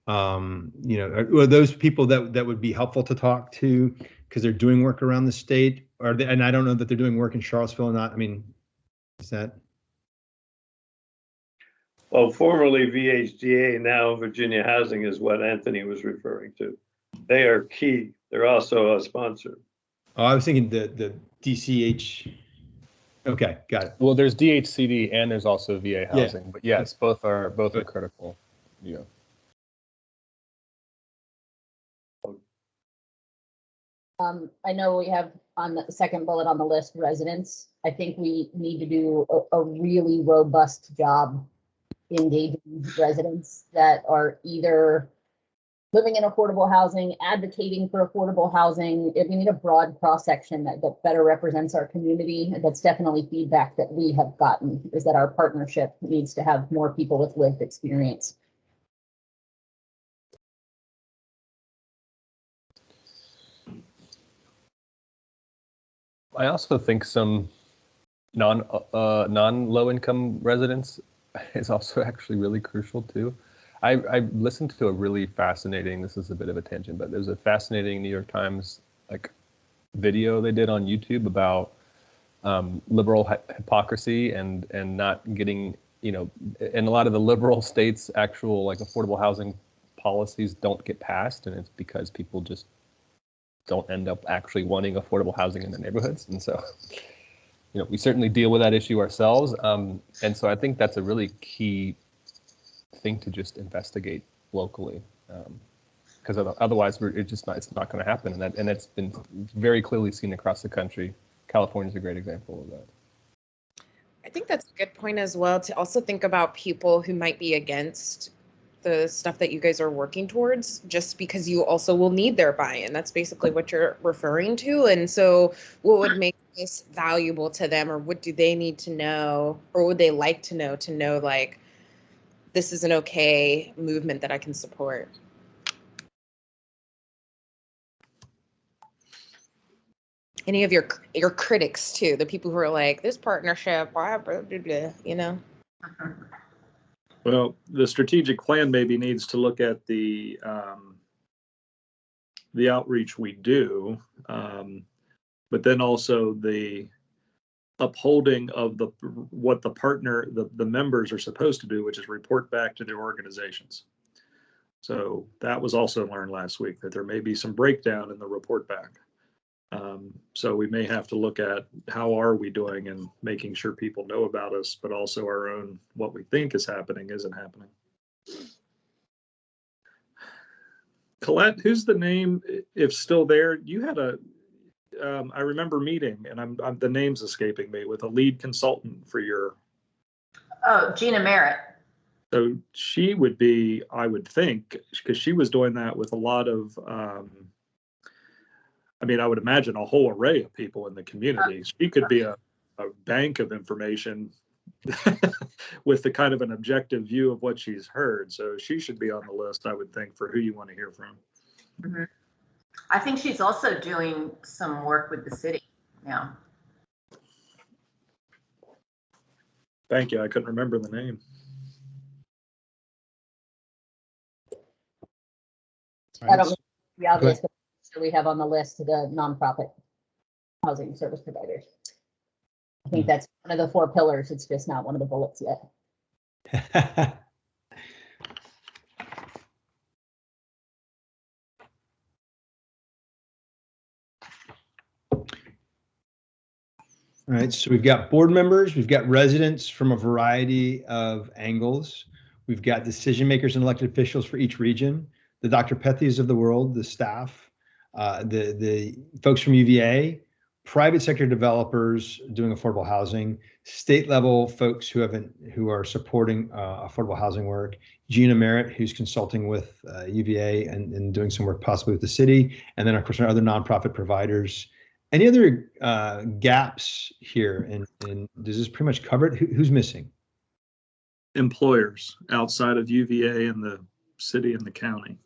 are those people that would be helpful to talk to because they're doing work around the state, and I don't know that they're doing work in Charlottesville or not. I mean, is that? Well, formerly VHDA, now Virginia Housing is what Anthony was referring to. They are key. They're also a sponsor. Oh, I was thinking the DCH. Okay, got it. Well, there's DHCD and there's also VA Housing, but yes, both are critical. Yeah. I know we have on the second bullet on the list residents. I think we need to do a really robust job engaging residents that are either living in affordable housing, advocating for affordable housing. We need a broad cross-section that better represents our community. That's definitely feedback that we have gotten, is that our partnership needs to have more people with lived experience. I also think some non-low income residents is also actually really crucial too. I listened to a really fascinating, this is a bit of a tangent, but there's a fascinating New York Times video they did on YouTube about liberal hypocrisy and not getting you know, in a lot of the liberal states, actual like affordable housing policies don't get passed, and it's because people just don't end up actually wanting affordable housing in their neighborhoods. And so, you know, we certainly deal with that issue ourselves. And so I think that's a really key thing to just investigate locally, because otherwise it's not going to happen. And it's been very clearly seen across the country. California is a great example of that. I think that's a good point as well, to also think about people who might be against the stuff that you guys are working towards, just because you also will need their buy-in. That's basically what you're referring to. And so what would make this valuable to them, or what do they need to know, or would they like to know like, this is an okay movement that I can support? Any of your critics too, the people who are like, this partnership, blah, blah, blah, blah, you know? Well, the strategic plan maybe needs to look at the outreach we do, but then also the upholding of what the members are supposed to do, which is report back to their organizations. So that was also learned last week, that there may be some breakdown in the report back. So we may have to look at how are we doing and making sure people know about us, but also our own, what we think is happening isn't happening. Colette, who's the name, if still there? You had I remember meeting, and the name's escaping me, with a lead consultant for your. Oh, Gina Merritt. So she would be, I would think, because she was doing that with a lot of, I mean, I would imagine a whole array of people in the community. She could be a bank of information with the kind of an objective view of what she's heard. So she should be on the list, I would think, for who you want to hear from. Mm-hmm. I think she's also doing some work with the city now. Thank you. I couldn't remember the name. I don't know if it's obvious, but we have on the list the nonprofit housing service providers. I think that's one of the 4 pillars. It's just not one of the bullets yet. All right, so we've got board members, we've got residents from a variety of angles. We've got decision makers and elected officials for each region, the Dr. Pethias of the world, the staff, the folks from UVA, private sector developers doing affordable housing, state level folks who are supporting affordable housing work, Gina Merritt, who's consulting with UVA and doing some work possibly with the city, and then of course our other nonprofit providers. Any other gaps here? And does this pretty much cover it? Who's missing? Employers outside of UVA and the city and the county.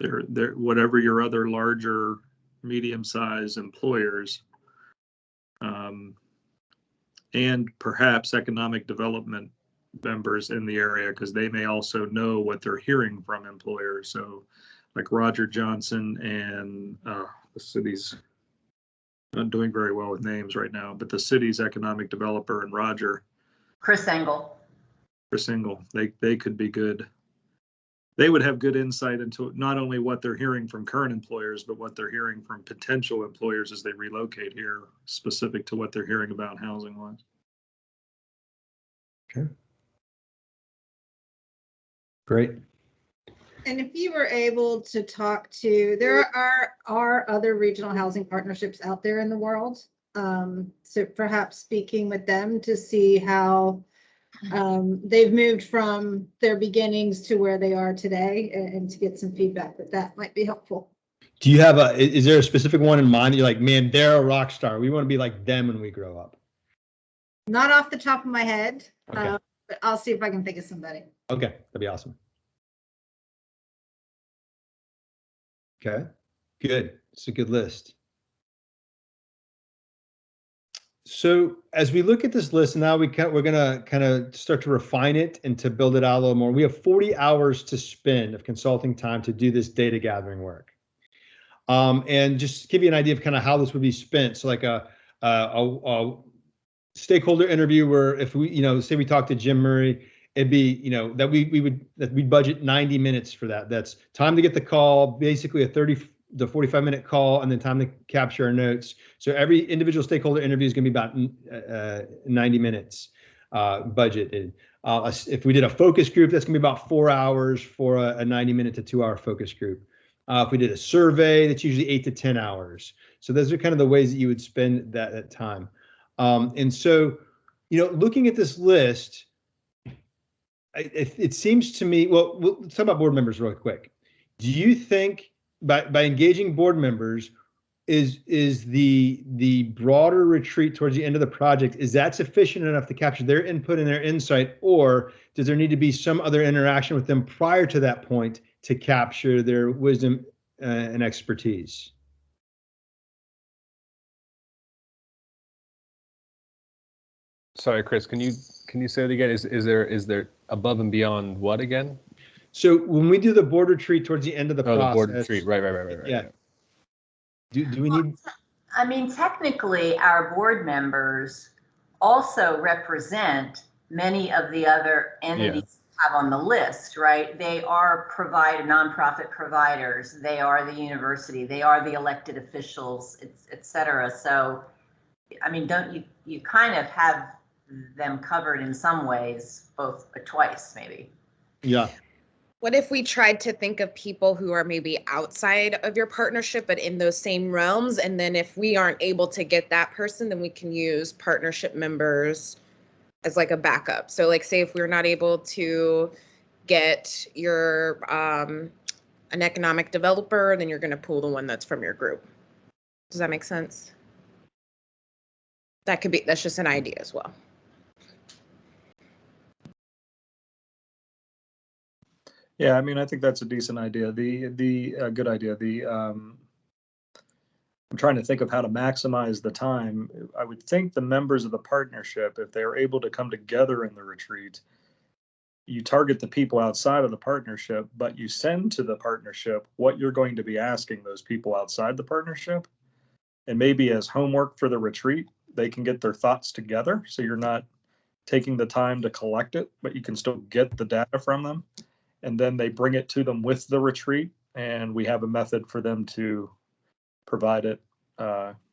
They're whatever your other larger, medium-sized employers, and perhaps economic development members in the area, because they may also know what they're hearing from employers. So like Roger Johnson and the city's not doing very well with names right now, but the city's economic developer and Roger. Chris Engel, they could be good. They would have good insight into not only what they're hearing from current employers, but what they're hearing from potential employers as they relocate here, specific to what they're hearing about housing wise. Okay. Great. And if you were able to talk to, there are other regional housing partnerships out there in the world. So perhaps speaking with them to see how they've moved from their beginnings to where they are today, and to get some feedback that might be helpful. Do you have is there a specific one in mind? You're like, man, they're a rock star. We want to be like them when we grow up. Not off the top of my head, Okay. but I'll see if I can think of somebody. Okay, that'd be awesome. Okay, good. It's a good list. So as we look at this list, now we're gonna kind of start to refine it and to build it out a little more. We have 40 hours to spend of consulting time to do this data gathering work. And just to give you an idea of kind of how this would be spent. So like stakeholder interview where if we, say we talk to Jim Murray, it'd be, that we'd budget 90 minutes for that. That's time to get the call, basically a 30 to 45-minute call, and then time to capture our notes. So every individual stakeholder interview is going to be about 90 minutes budgeted. If we did a focus group, that's going to be about 4 hours for a 90-minute to 2-hour focus group. If we did a survey, that's usually 8 to 10 hours. So those are kind of the ways that you would spend that time. And so, looking at this list, it seems to me, well, let's talk about board members really quick. Do you think by engaging board members, is the broader retreat towards the end of the project, is that sufficient enough to capture their input and their insight, or does there need to be some other interaction with them prior to that point to capture their wisdom and expertise? Sorry, Chris, can you say it again? Is there above and beyond what again? So when we do the board retreat towards the end of the process, the board retreat, right. Yeah. Do we need? I mean, technically, our board members also represent many of the other entities we have on the list, right? They are nonprofit providers. They are the university. They are the elected officials, et cetera. So, I mean, don't you kind of have them covered in some ways, twice maybe. Yeah. What if we tried to think of people who are maybe outside of your partnership, but in those same realms? And then if we aren't able to get that person, then we can use partnership members as like a backup. So like, say if we're not able to get your an economic developer, then you're going to pull the one that's from your group. Does that make sense? That's just an idea as well. Yeah, I mean, I think that's a decent idea. The good idea. I'm trying to think of how to maximize the time. I would think the members of the partnership, if they are able to come together in the retreat, you target the people outside of the partnership, but you send to the partnership what you're going to be asking those people outside the partnership. And maybe as homework for the retreat, they can get their thoughts together. So you're not taking the time to collect it, but you can still get the data from them. And then they bring it to them with the retreat, and we have a method for them to provide it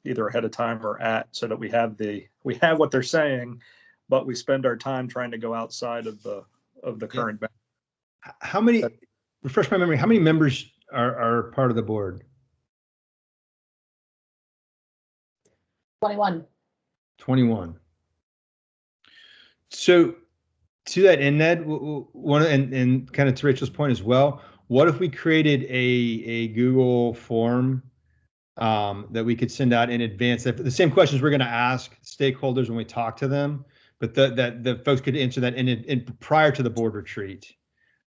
either ahead of time or so that we have what they're saying, but we spend our time trying to go outside of the current. How many? Refresh my memory. How many members are part of the board? 21. 21. So, to that end, Ned, and kind of to Rachel's point as well, what if we created a Google form that we could send out in advance? The same questions we're going to ask stakeholders when we talk to them, but that the folks could answer that in prior to the board retreat.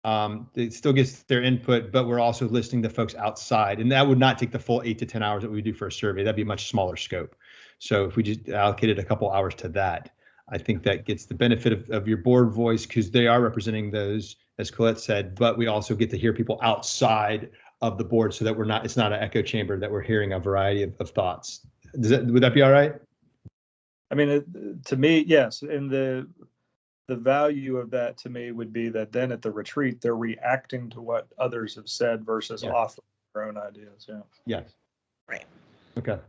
It still gets their input, but we're also listing the folks outside, and that would not take the full 8 to 10 hours that we do for a survey. That'd be a much smaller scope. So if we just allocated a couple hours to that, I think that gets the benefit of your board voice, because they are representing those, as Colette said, but we also get to hear people outside of the board, so that it's not an echo chamber, that we're hearing a variety of thoughts. Would that be all right? I mean, to me, yes. And the value of that to me would be that then at the retreat, they're reacting to what others have said versus offering their own ideas. Yeah. Yes. Right. Okay.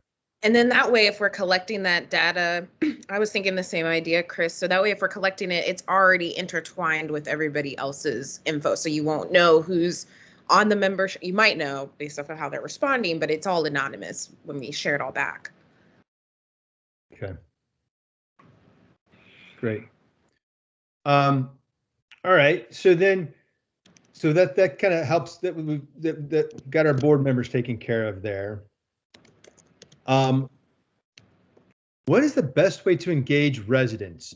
And then that way, if we're collecting that data, I was thinking the same idea, Chris. So that way, if we're collecting it, it's already intertwined with everybody else's info. So you won't know who's on the membership. You might know based off of how they're responding, but it's all anonymous when we share it all back. Okay. Great. All right. So that kind of helps that got our board members taken care of there. What is the best way to engage residents?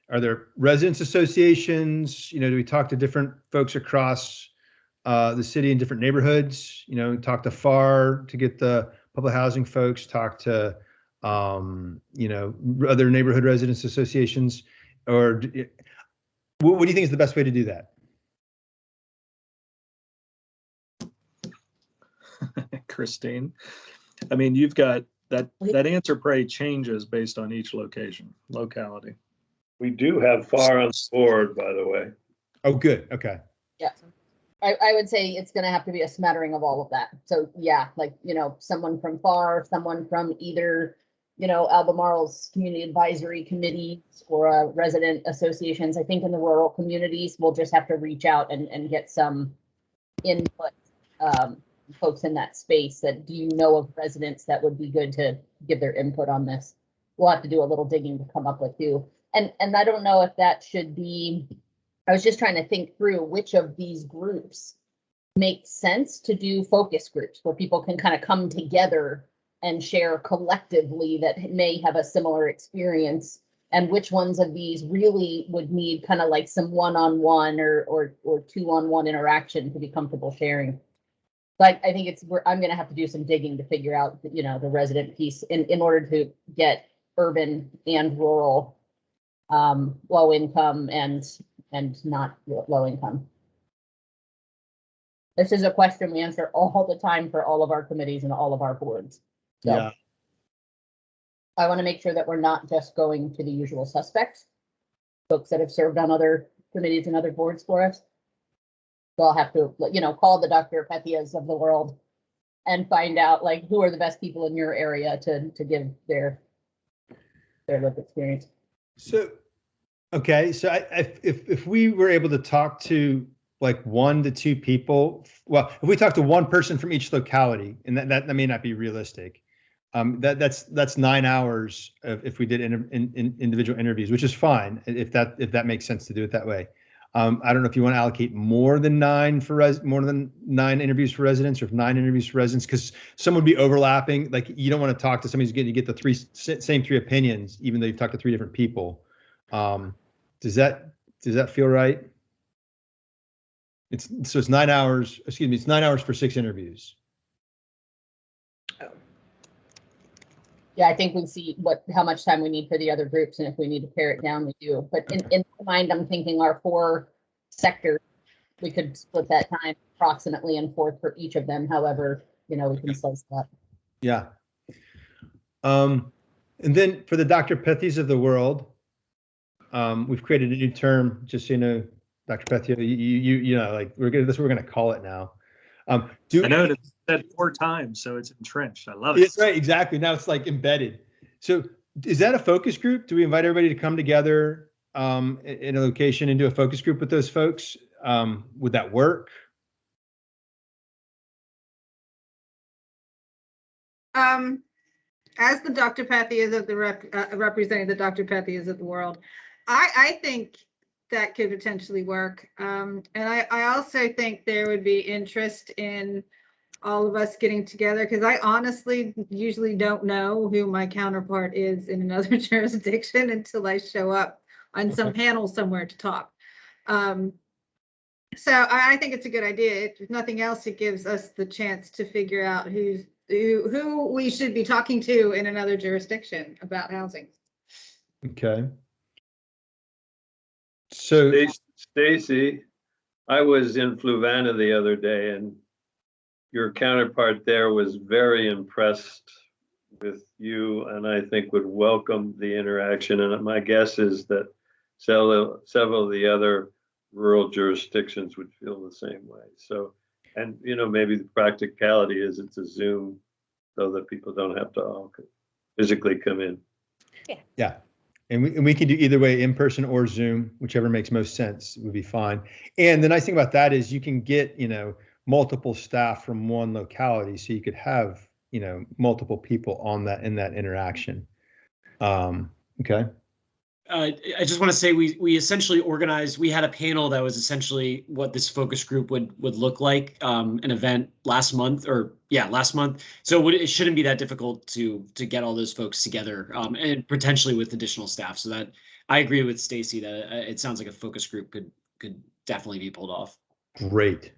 Are there residents associations? Do we talk to different folks across the city in different neighborhoods? Talk to FAR to get the public housing folks, talk to, other neighborhood residents associations, or what do you think is the best way to do that? Christine, I mean, you've got That answer probably changes based on each locality. We do have FAR on the board, by the way. Oh, good. Okay. Yeah. I would say it's going to have to be a smattering of all of that. So yeah, like, someone from FAR, someone from either, Albemarle's community advisory committee or resident associations. I think in the rural communities, we'll just have to reach out and get some input. Folks in that space that, do you know of residents that would be good to give their input on this? We'll have to do a little digging to come up with who. And I don't know if that should be, I was just trying to think through which of these groups make sense to do focus groups where people can kind of come together and share collectively that may have a similar experience, and which ones of these really would need kind of like some one-on-one or two-on-one interaction to be comfortable sharing. But I think I'm going to have to do some digging to figure out, the resident piece in order to get urban and rural, low income and not low income. This is a question we answer all the time for all of our committees and all of our boards. So yeah. I want to make sure that we're not just going to the usual suspects, folks that have served on other committees and other boards for us. So I'll have to, call the Dr. Pethias of the world and find out who are the best people in your area to give their lived experience. So, okay. So if we were able to talk to 1 to 2 people, well, if we talk to one person from each locality, and that may not be realistic, that's 9 hours if we did individual interviews, which is fine if that makes sense to do it that way. I don't know if you want to allocate more than 9 interviews for residents, or if 9 interviews for residents, because some would be overlapping. You don't want to talk to somebody who's going to get the same 3 opinions, even though you've talked to 3 different people. Does that feel right? It's 9 hours. Excuse me. It's 9 hours for 6 interviews. Yeah, I think we see how much time we need for the other groups, and if we need to pare it down, we do. But in my mind, I'm thinking our 4 sectors, we could split that time approximately in 4 for each of them. However, we can slice that. Yeah. And then for the Dr. Pethias of the world, we've created a new term, just so you know, Dr. Pethia, that's what we're gonna call it now. I know it's said 4 times, so it's entrenched. I love it. It's right, exactly. Now it's embedded. So is that a focus group? Do we invite everybody to come together in a location and do a focus group with those folks? Would that work? As the Dr. Pethias of the representing the Dr. Pethias of the world, I think that could potentially work. And I also think there would be interest in all of us getting together, because I honestly usually don't know who my counterpart is in another jurisdiction until I show up on some panel somewhere to talk. So I think it's a good idea. If nothing else, it gives us the chance to figure out who we should be talking to in another jurisdiction about housing. Okay. So Stacy, I was in Fluvanna the other day, and your counterpart there was very impressed with you, and I think would welcome the interaction. And my guess is that several of the other rural jurisdictions would feel the same way. So, and maybe the practicality is it's a Zoom, so that people don't have to all physically come in. Yeah. And we can do either way, in person or Zoom, whichever makes most sense would be fine. And the nice thing about that is you can get, multiple staff from one locality, so you could have, multiple people in that interaction. Okay. I just want to say we essentially organized. We had a panel that was essentially what this focus group would look like. An event last month. So it shouldn't be that difficult to get all those folks together, and potentially with additional staff. So that I agree with Stacy that it sounds like a focus group could definitely be pulled off. Great.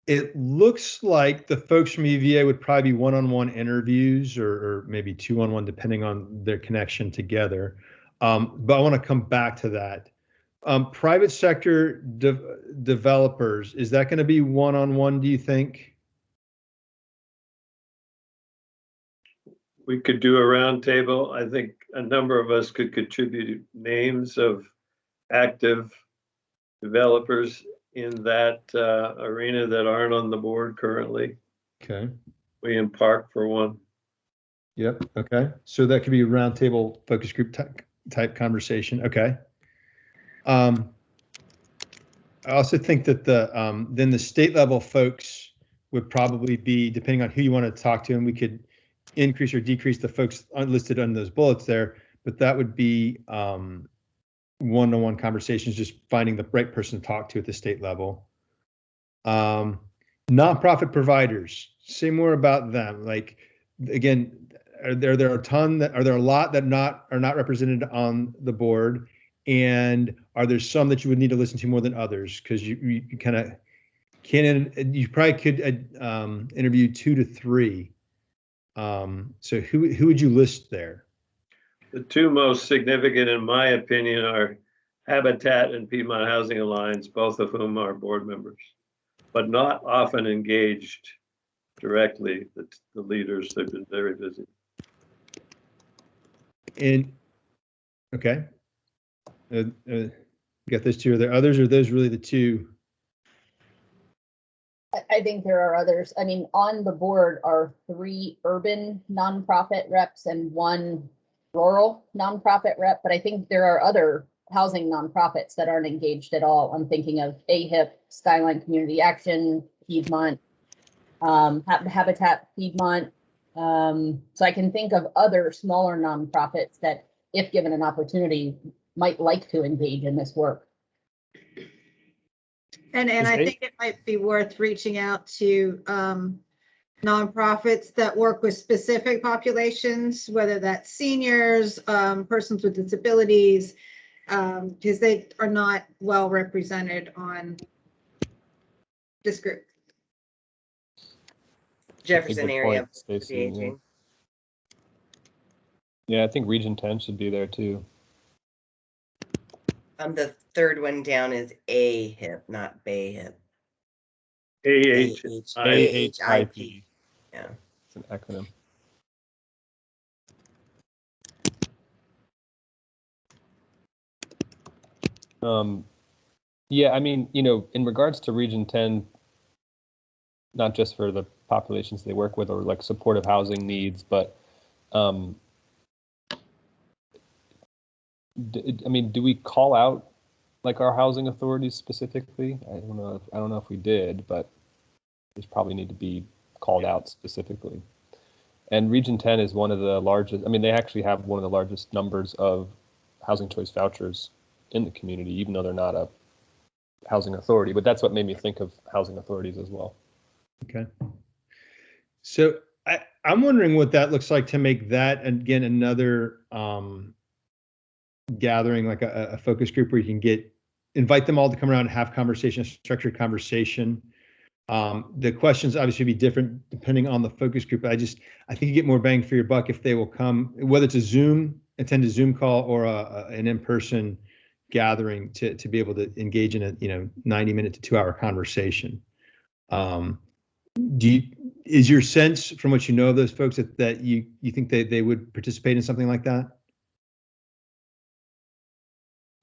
It looks like the folks from EVA would probably be one-on-one interviews or maybe 2-on-1, depending on their connection together. But I want to come back to that. Private sector developers, is that going to be one-on-one, do you think? we could do a roundtable. I think a number of us could contribute names of active developers in that arena that aren't on the board currently. Okay. William Park for one. Yep. Okay. So that could be a roundtable focus group type conversation. Okay. I also think that then the state level folks would probably be, depending on who you want to talk to, and we could increase or decrease the folks listed on those bullets there, but that would be one-on-one conversations, just finding the right person to talk to at the state level. Nonprofit providers, say more about them. Like, again, are there a lot that are not represented on the board, and are there some that you would need to listen to more than others? Because you kind of you probably could interview 2 to 3. So who would you list there? The two most significant, in my opinion, are Habitat and Piedmont Housing Alliance, both of whom are board members, but not often engaged directly. The leaders, they've been very busy. And okay, got those two. Are there others, or are those really the two? I think there are others. I mean, on the board are 3 urban nonprofit reps and 1 rural nonprofit rep, but I think there are other housing nonprofits that aren't engaged at all. I'm thinking of AHIP, Skyline Community Action, Piedmont, Habitat Piedmont. So I can think of other smaller nonprofits that, if given an opportunity, might like to engage in this work. And I think it might be worth reaching out to nonprofits that work with specific populations, whether that's seniors, persons with disabilities, because they are not well represented on this group. Jefferson area. Stacey, yeah, I think Region 10 should be there too. The third one down is AHIP, not BAHIP. AHIP. Yeah. It's an acronym. Yeah, I mean, in regards to Region 10, not just for the populations they work with or like supportive housing needs, but I mean, do we call out like our housing authorities specifically? I don't know if we did, but these probably need to be called out specifically. And Region 10 is one of the largest. I mean, they actually have one of the largest numbers of housing choice vouchers in the community, even though they're not a housing authority. But that's what made me think of housing authorities as well. Okay. So I'm wondering what that looks like to make that, again, another gathering, like a focus group where you can invite them all to come around and have conversation, structured conversation. The questions obviously be different depending on the focus group. But I think you get more bang for your buck if they will come, whether it's attend a Zoom call or an in-person gathering to be able to engage in a 90-minute to 2-hour conversation. Is your sense from what you know of those folks that you think they would participate in something like that?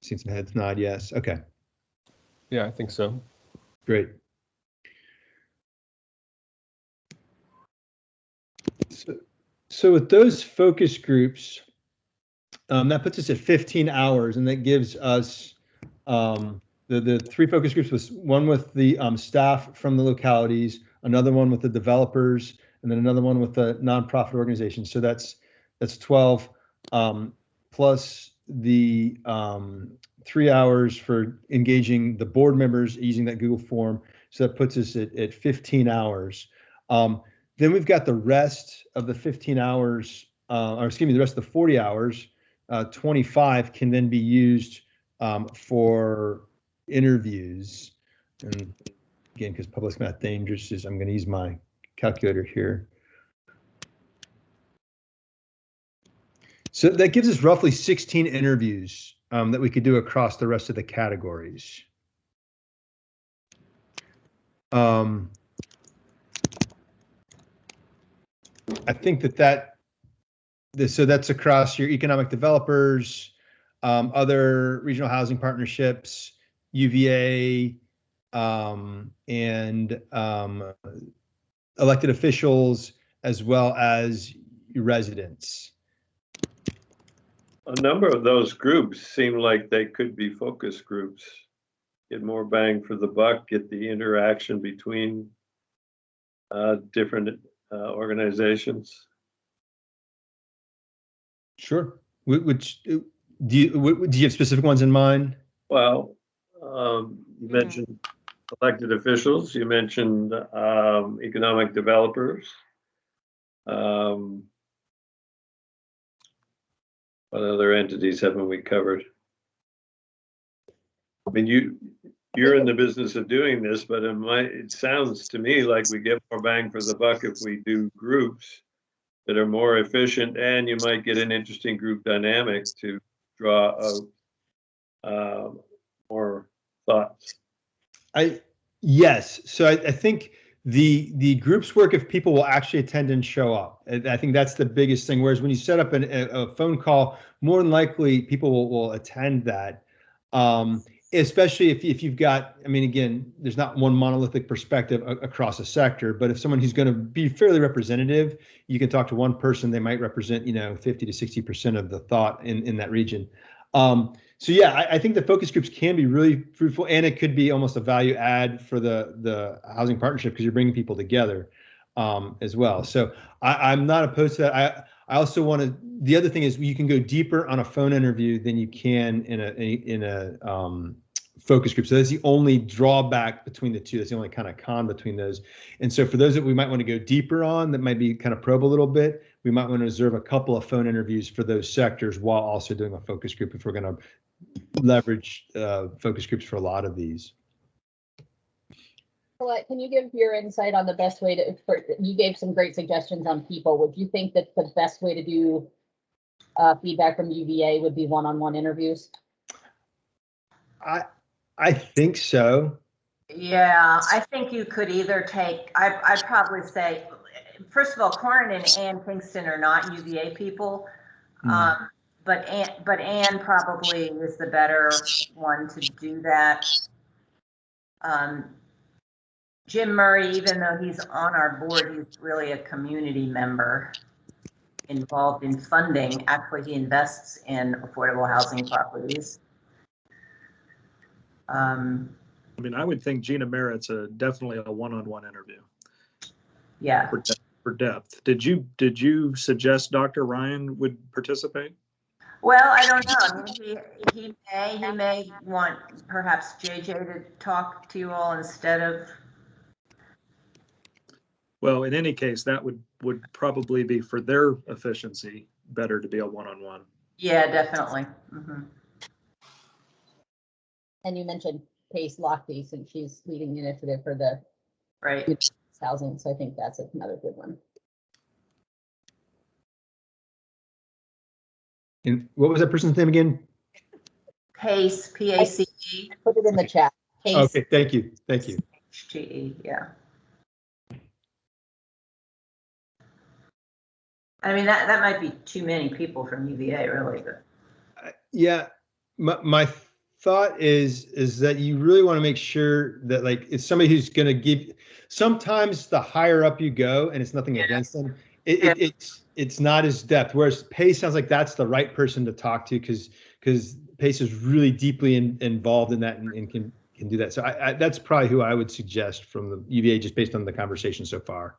Seen some heads nod, yes. Okay. Yeah, I think so. Great. So with those focus groups, that puts us at 15 hours, and that gives us the 3 focus groups, was one with the staff from the localities, another one with the developers, and then another one with the nonprofit organizations. So that's 12, plus the 3 hours for engaging the board members using that Google form. So that puts us at 15 hours. Then we've got the rest of the 15 hours, or excuse me, the rest of the 40 hours. 25 can then be used for interviews. And again, because public math dangerous, I'm going to use my calculator here. So that gives us roughly 16 interviews that we could do across the rest of the categories. I think that So that's across your economic developers, other regional housing partnerships, UVA, and elected officials, as well as your residents. A number of those groups seem like they could be focus groups. Get more bang for the buck, get the interaction between different organizations. Sure. Which do you have specific ones in mind? Well, you mentioned elected officials, you mentioned economic developers. What other entities haven't we covered? I mean, you're in the business of doing this, but it sounds to me like we get more bang for the buck if we do groups that are more efficient, and you might get an interesting group dynamic to draw out more thoughts. Yes. So I think the groups work if people will actually attend and show up. I think that's the biggest thing. Whereas when you set up a phone call, more than likely people will attend that. Especially if you've got, I mean, again, there's not one monolithic perspective across a sector, but if someone who's going to be fairly representative, you can talk to one person, they might represent, 50 to 60% of the thought in that region. So yeah, I think the focus groups can be really fruitful, and it could be almost a value add for the housing partnership because you're bringing people together as well. So I'm not opposed to that. I also want to. The other thing is you can go deeper on a phone interview than you can in a focus group. So that's the only drawback between the two. That's the only kind of con between those. And so for those that we might want to go deeper on, that might be kind of probe a little bit, we might want to reserve a couple of phone interviews for those sectors while also doing a focus group if we're going to leverage focus groups for a lot of these. Colette, can you give your insight on the best way to, you gave some great suggestions on people. Would you think that the best way to do feedback from UVA would be one-on-one interviews? I think so. Yeah, I think you could either take, I'd probably say, first of all, Corin and Ann Kingston are not UVA people. But Ann probably is the better one to do that. Jim Murray, even though he's on our board, he's really a community member involved in funding. Actually, he invests in affordable housing properties. I mean, I would think Gina Merritt's definitely a one-on-one interview. Yeah. For depth. Did you suggest Dr. Ryan would participate? Well, I don't know. I mean, he may want perhaps JJ to talk to you all instead of. Well, in any case, that would probably be for their efficiency better to be a one-on-one. Yeah, definitely. Mm-hmm. And you mentioned Pace Lochte, since she's leading the initiative for the housing. So I think that's another good one. And what was that person's name again? Pace, P-A-C-E. Put it in the chat. Pace. Okay, thank you. H-T-E, yeah. I mean, that might be too many people from UVA, really. But yeah, my thought is that you really want to make sure that, like, it's somebody who's going to give. Sometimes the higher up you go, and it's nothing against them, it's not as depth. Whereas Pace sounds like that's the right person to talk to because Pace is really deeply involved in that and can do that. So that's probably who I would suggest from the UVA, just based on the conversation so far.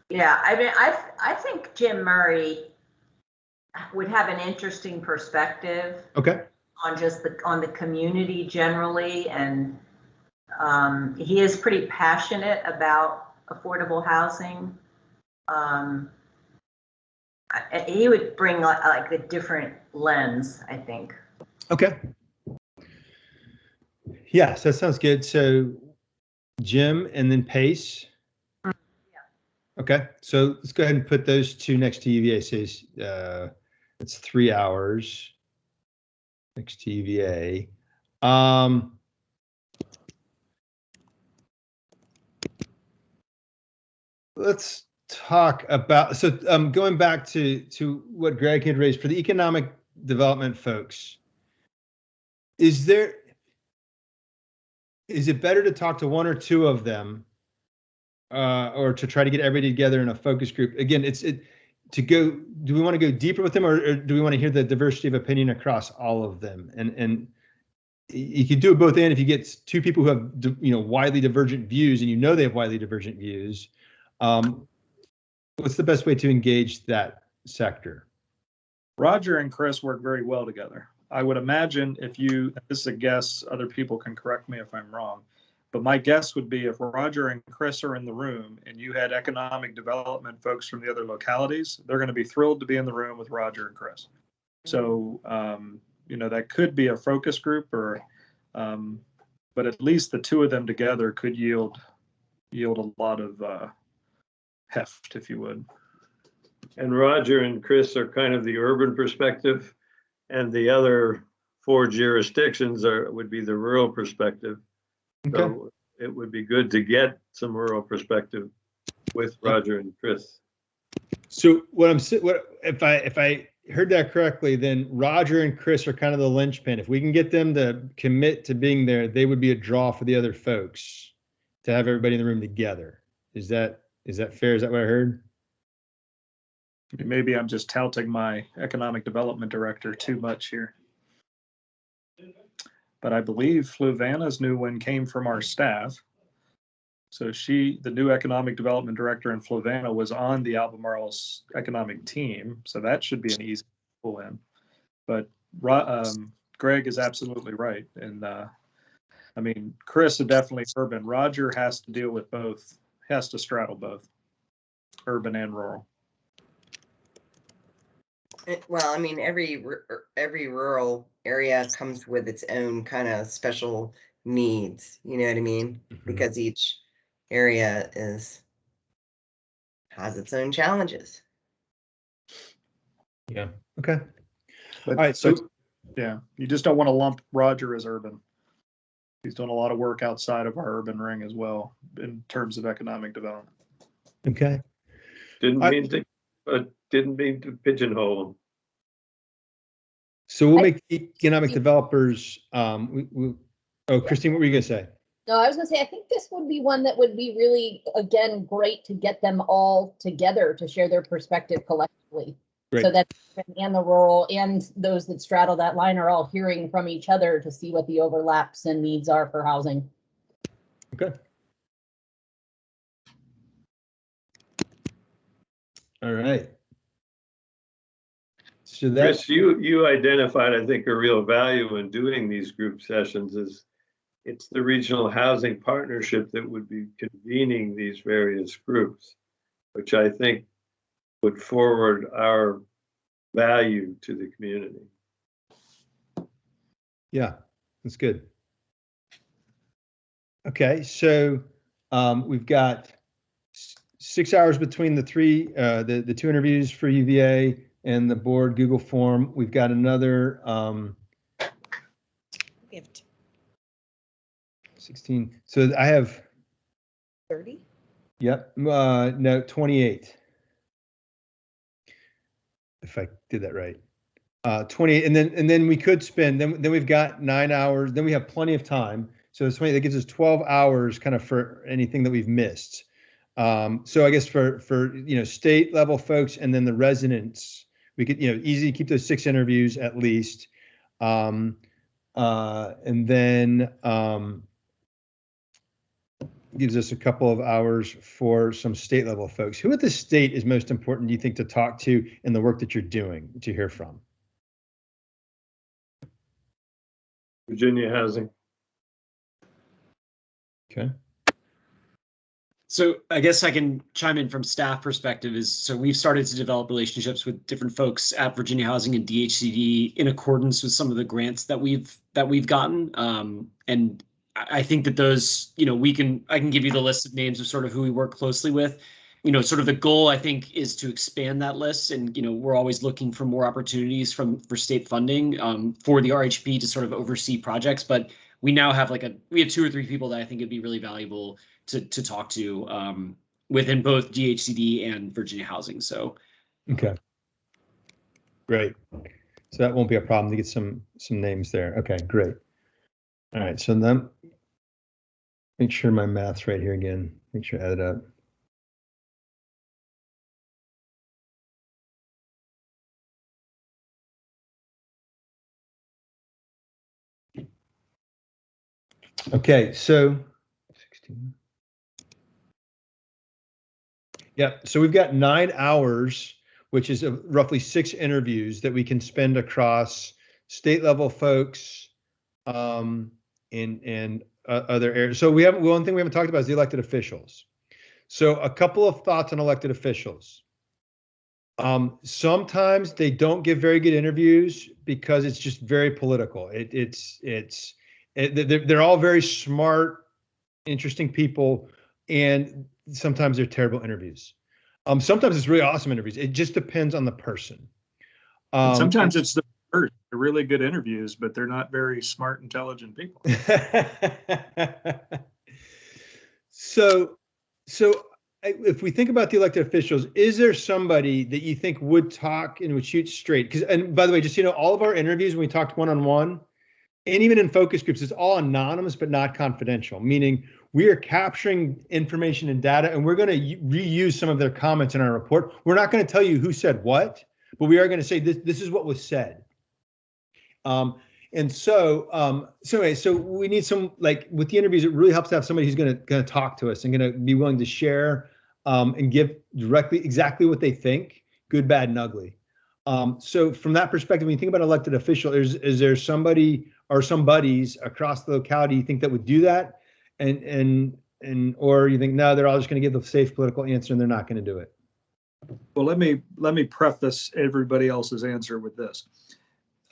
Yeah, I mean, I think Jim Murray would have an interesting perspective. Okay. On just the community generally, and he is pretty passionate about affordable housing. He would bring like a different lens, I think. Okay. Yes, that sounds good. So Jim and then Pace. Okay, so let's go ahead and put those two next to UVA. So it's 3 hours next to UVA. Let's talk about, so going back to what Greg had raised for the economic development folks, is it better to talk to one or two of them, or to try to get everybody together in a focus group? Again, do we want to go deeper with them, or do we want to hear the diversity of opinion across all of them? And you could do it both and if you get two people who have, widely divergent views, and they have widely divergent views, what's the best way to engage that sector? Roger and Chris work very well together. I would imagine this is a guess, other people can correct me if I'm wrong, but my guess would be if Roger and Chris are in the room and you had economic development folks from the other localities, they're going to be thrilled to be in the room with Roger and Chris. So, that could be a focus group, but at least the two of them together could yield a lot of heft, if you would. And Roger and Chris are kind of the urban perspective, and the other 4 jurisdictions would be the rural perspective. Okay. So it would be good to get some rural perspective with Roger and Chris. So if I heard that correctly, then Roger and Chris are kind of the linchpin. If we can get them to commit to being there, they would be a draw for the other folks to have everybody in the room together. Is that fair? Is that what I heard? Maybe I'm just touting my economic development director too much here. But I believe Fluvanna's new one came from our staff. So the new economic development director in Fluvanna, was on the Albemarle's economic team. So that should be an easy pull in. But Greg is absolutely right. And Chris is definitely urban. Roger has to deal with both, has to straddle both urban and rural. Well, every rural area comes with its own kind of special needs, you know what I mean? Mm-hmm. Because each area has its own challenges. Yeah. Okay. All right. So yeah, you just don't want to lump Roger as urban. He's done a lot of work outside of our urban ring as well in terms of economic development. Okay. Didn't mean to pigeonhole them. So we'll make economic developers. Christine, what were you going to say? No, I was going to say, I think this would be one that would be really, again, great to get them all together to share their perspective collectively. Great. So that and the rural and those that straddle that line are all hearing from each other to see what the overlaps and needs are for housing. Okay. All right. So Chris, you identified, I think, a real value in doing these group sessions is it's the regional housing partnership that would be convening these various groups, which I think would forward our value to the community. Yeah, that's good. Okay, so we've got 6 hours between the the 2 interviews for UVA and the board Google form. We've got another 16. So I have 30. Yep. No, 28. If I did that right. 28, and then we could spend. Then we've got 9 hours. Then we have plenty of time. So it's 20. That gives us 12 hours, kind of, for anything that we've missed. So I guess for state level folks and then the residents, we could easily keep those 6 interviews at least, and then gives us a couple of hours for some state level folks. Who at the state is most important, do you think, to talk to in the work that you're doing, to hear from? Virginia Housing. Okay. So I guess I can chime in from staff perspective. So we've started to develop relationships with different folks at Virginia Housing and DHCD in accordance with some of the grants that we've gotten. And I think that those, I can give you the list of names of sort of who we work closely with. Sort of the goal, I think, is to expand that list. And, we're always looking for more opportunities for state funding for the RHP to sort of oversee projects. But we now have we have 2 or 3 people that I think it'd be really valuable to talk to within both DHCD and Virginia Housing. So, Okay. Great. So that won't be a problem to get some names there. Okay, great. All right, so then make sure my math's right here again. Make sure I add it up. Okay, so 16. Yeah, so we've got 9 hours, which is roughly 6 interviews that we can spend across state level folks, and other areas. So one thing we haven't talked about is the elected officials. So a couple of thoughts on elected officials. Sometimes they don't give very good interviews because it's just very political. They're all very smart, interesting people, and sometimes they're terrible interviews. Sometimes it's really awesome interviews. It just depends on the person. Sometimes it's the first. They're really good interviews, but they're not very smart, intelligent people. So if we think about the elected officials, is there somebody that you think would talk and would shoot straight? And by the way, just so you know, all of our interviews, when we talked one-on-one, and even in focus groups, it's all anonymous but not confidential, meaning we are capturing information and data, and we're going to reuse some of their comments in our report. We're not going to tell you who said what, but we are going to say this is what was said. So we need some, like with the interviews, it really helps to have somebody who's going to talk to us and going to be willing to share and give directly exactly what they think, good, bad, and ugly. So from that perspective, when you think about elected official, is there somebody or some buddies across the locality you think that would do that? Or you think, no, they're all just going to give the safe political answer and they're not going to do it? Well, let me preface everybody else's answer with this.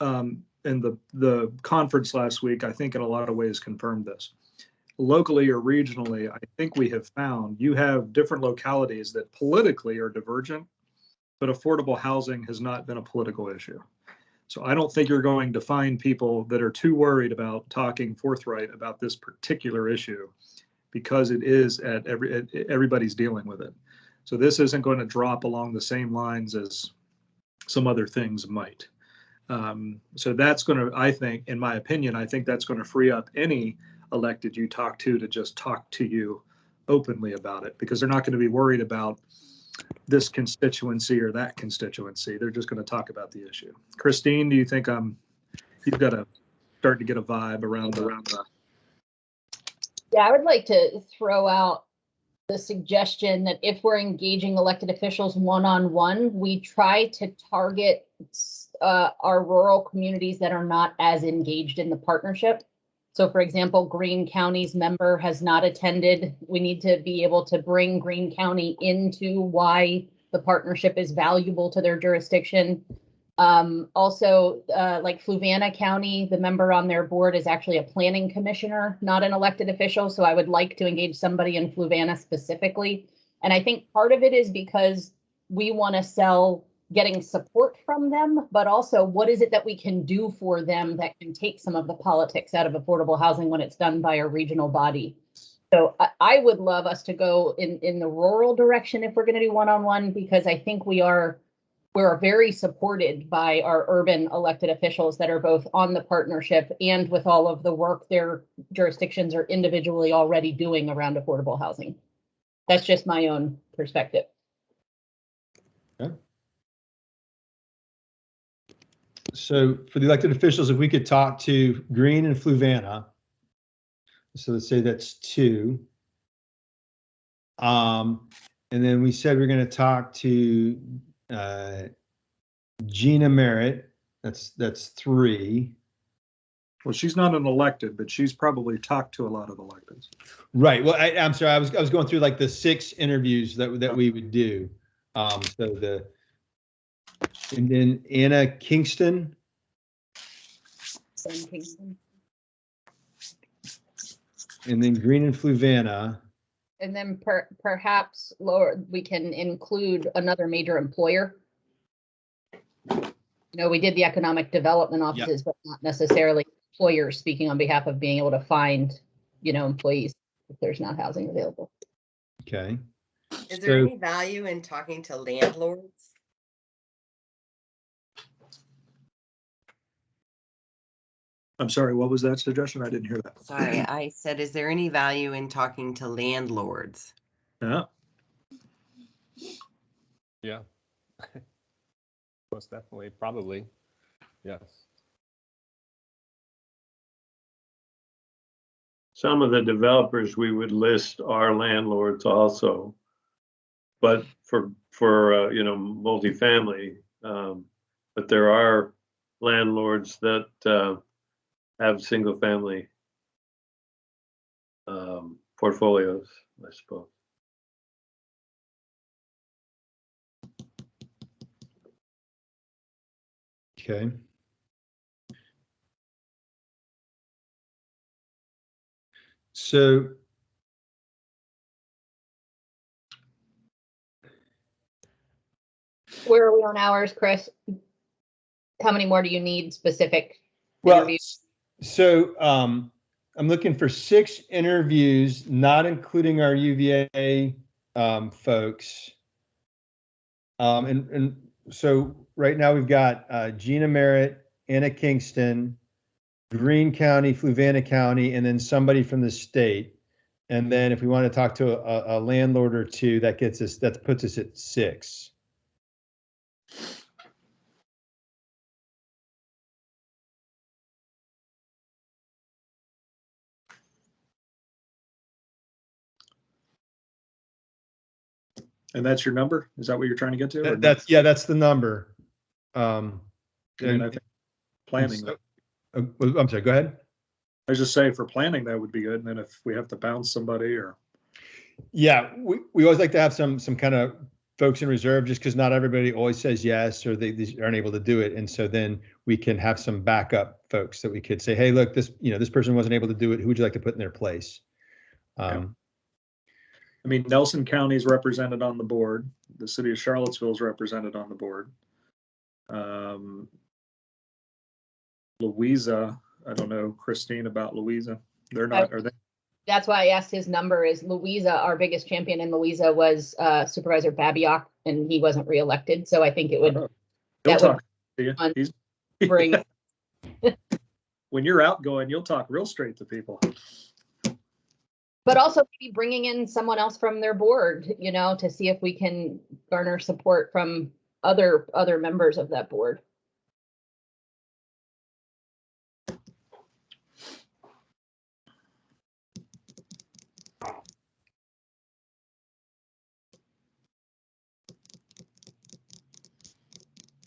And the conference last week, I think in a lot of ways confirmed this. Locally or regionally, I think we have found you have different localities that politically are divergent, but affordable housing has not been a political issue. So I don't think you're going to find people that are too worried about talking forthright about this particular issue, because it is everybody's dealing with it. So this isn't going to drop along the same lines as some other things might. So that's going to, I think, in my opinion, I think that's going to free up any elected you talk to just talk to you openly about it, because they're not going to be worried about this constituency or that constituency. They're just going to talk about the issue. Christine, do you think you've got to start to get a vibe around the? Yeah, I would like to throw out the suggestion that if we're engaging elected officials one-on-one, we try to target our rural communities that are not as engaged in the partnership. So for example, Greene County's member has not attended. We need to be able to bring Greene County into why the partnership is valuable to their jurisdiction. Also, like Fluvanna County, the member on their board is actually a planning commissioner, not an elected official. So I would like to engage somebody in Fluvanna specifically. And I think part of it is because we want to sell getting support from them, but also what is it that we can do for them that can take some of the politics out of affordable housing when it's done by a regional body. So I would love us to go in the rural direction if we're going to do one-on-one, because I think we're very supported by our urban elected officials that are both on the partnership and with all of the work their jurisdictions are individually already doing around affordable housing. That's just my own perspective. Okay. So for the elected officials, if we could talk to Greene and Fluvanna, so let's say that's 2. And then we said we're going to talk to Gina Merritt. That's 3. Well, she's not an elected, but she's probably talked to a lot of electeds. Right. Well, I'm sorry. I was going through like the 6 interviews that we would do. And then Anna Kingston. And then Greene and Fluvanna. And then perhaps we can include another major employer. You know, we did the economic development offices, but not necessarily employers speaking on behalf of being able to find, employees if there's not housing available. Okay. Is there So- any value in talking to landlords? I'm sorry, what was that suggestion? I didn't hear that. Sorry, I said, is there any value in talking to landlords? Yeah. Yeah. Most definitely, probably. Yes. Some of the developers we would list are landlords also. But for you know, multifamily, but there are landlords that have single family portfolios, I suppose. Okay. So Where are we on hours, Chris? How many more do you need specific well, interviews? so I'm looking for 6 interviews, not including our UVA folks. And so right now we've got Gina Merritt, Anna Kingston, Greene County, Fluvanna County, and then somebody from the state. And then if we want to talk to a landlord or two, that puts us at 6. And that's your number? Is that what you're trying to get to? or That's the number. I mean, I think planning. I'm sorry, go ahead. I was just saying for planning, that would be good. And then if we have to bounce somebody or. Yeah, we always like to have some kind of folks in reserve, just because not everybody always says yes, or they aren't able to do it. And so then we can have some backup folks that we could say, hey, look, this person wasn't able to do it. Who would you like to put in their place? I mean, Nelson County is represented on the board. The city of Charlottesville is represented on the board. Louisa, I don't know, Christine, about Louisa. They're not, are they? That's why I asked his number. Is Louisa, our biggest champion in Louisa was Supervisor Babiock, and he wasn't reelected. So I think it would. He'll that talk would to you. bring. When you're outgoing, you'll talk real straight to people. But also maybe bringing in someone else from their board, to see if we can garner support from other members of that board.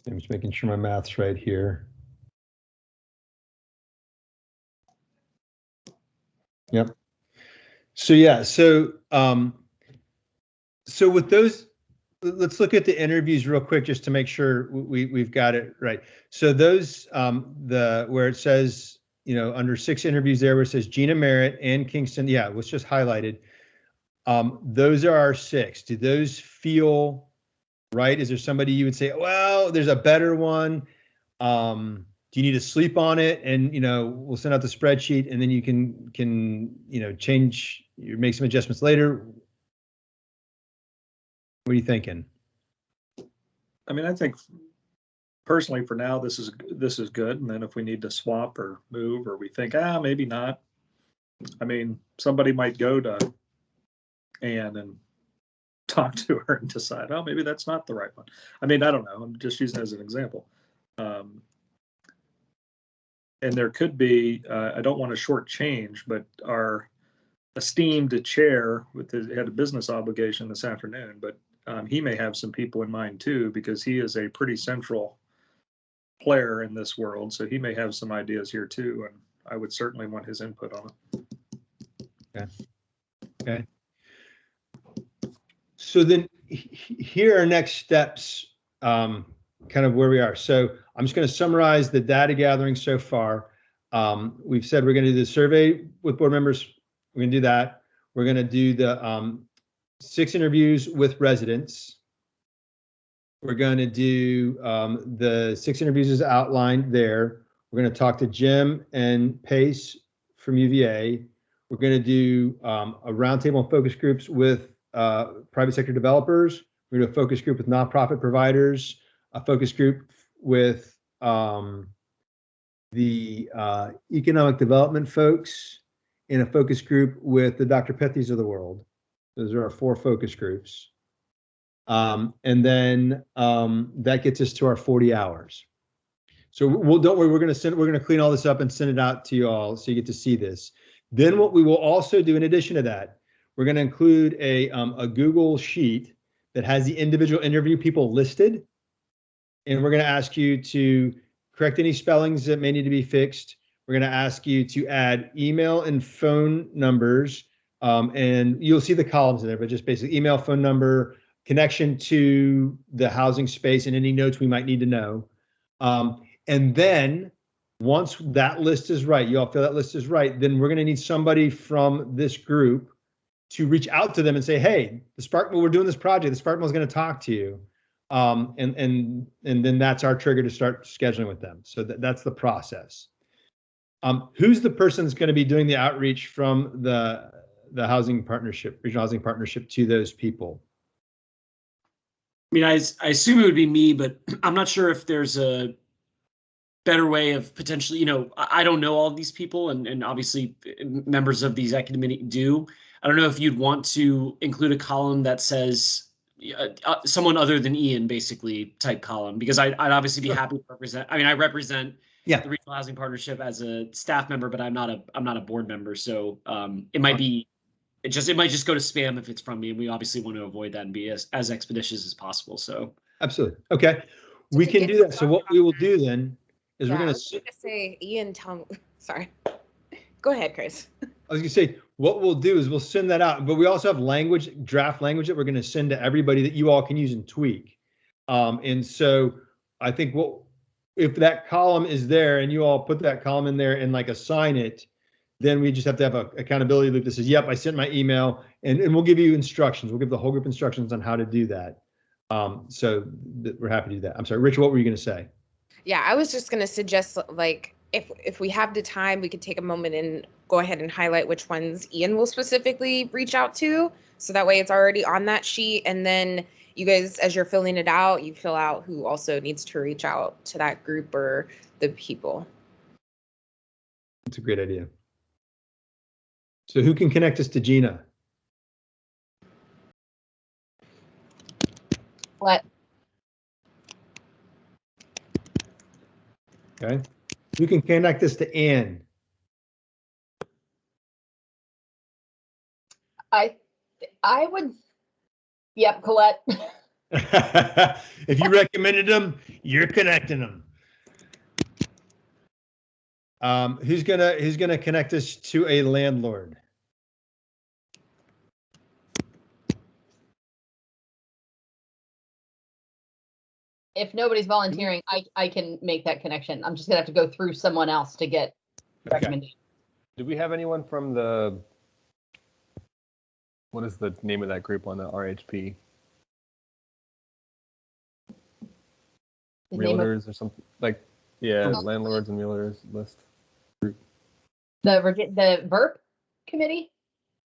I'm just making sure my math's right here. Yep. So yeah, so with those, let's look at the interviews real quick just to make sure we've got it right. So those where it says, under 6 interviews there where it says Gina Merritt and Kingston, yeah, it was just highlighted. Those are our 6. Do those feel right? Is there somebody you would say, well, there's a better one? Do you need to sleep on it? And, we'll send out the spreadsheet and then you can change, make some adjustments later. What are you thinking? I mean, I think personally for now, this is good. And then if we need to swap or move, or we think, maybe not. I mean, somebody might go to Ann and talk to her and decide, maybe that's not the right one. I mean, I don't know. I'm just using it as an example. And there could be, I don't want to shortchange, but our esteemed chair had a business obligation this afternoon, but he may have some people in mind too, because he is a pretty central player in this world. So he may have some ideas here too. And I would certainly want his input on it. Okay. So then here are next steps, kind of where we are. So I'm just going to summarize the data gathering so far. We've said we're going to do the survey with board members. We're going to do that. We're going to do the 6 interviews with residents. We're going to do the 6 interviews as outlined there. We're going to talk to Jim and Pace from UVA. We're going to do a roundtable and focus groups with private sector developers. We're going to do a focus group with nonprofit providers, a focus group with the economic development folks, and a focus group with the Dr. Pethys of the world. Those are our 4 focus groups. And then that gets us to our 40 hours. So don't worry, we're going to clean all this up and send it out to you all so you get to see this. Then what we will also do in addition to that, we're going to include a Google sheet that has the individual interview people listed. And we're going to ask you to correct any spellings that may need to be fixed. We're going to ask you to add email and phone numbers. And you'll see the columns in there, but just basically email, phone number, connection to the housing space, and any notes we might need to know. And then once that list is right, you all feel that list is right, then we're going to need somebody from this group to reach out to them and say, hey, the Sparkmill, we're doing this project. The Sparkmill is going to talk to you. And then that's our trigger to start scheduling with them. So that's the process. Who's the person that's going to be doing the outreach from the housing partnership, regional housing partnership, to those people? I mean, I assume it would be me, but I'm not sure if there's a better way of potentially, I don't know all of these people, and obviously members of the executive committee do. I don't know if you'd want to include a column that says someone other than Ian, basically, type column, because I'd obviously be happy to represent. I mean, I represent the Regional Housing Partnership as a staff member, but I'm not a board member, so it might be. It might just go to spam if it's from me, and we obviously want to avoid that and be as expeditious as possible. So absolutely, okay, we can do that. So what we will do then is we're going to say, Ian, tell me. Sorry, go ahead, Chris. I was going to say what we'll do is we'll send that out, but we also have draft language that we're going to send to everybody that you all can use and tweak. And so I think if that column is there and you all put that column in there and assign it, then we just have to have an accountability loop that says, yep, I sent my email, and we'll give you instructions. We'll give the whole group instructions on how to do that. So we're happy to do that. I'm sorry, Rich, what were you going to say? Yeah, I was just going to suggest, if we have the time, we could take a moment and go ahead and highlight which ones Ian will specifically reach out to. So that way it's already on that sheet. And then you guys, as you're filling it out, you fill out who also needs to reach out to that group or the people. That's a great idea. So who can connect us to Gina? What? Okay. Who can connect us to Ann? I would. Yep, Colette. If you recommended them, you're connecting them. Who's gonna connect us to a landlord? If nobody's volunteering, I can make that connection. I'm just gonna have to go through someone else to get recommendation. Do we have anyone from what is the name of that group on the RHP? Realtors or something landlords and realtors list group. The VERP committee?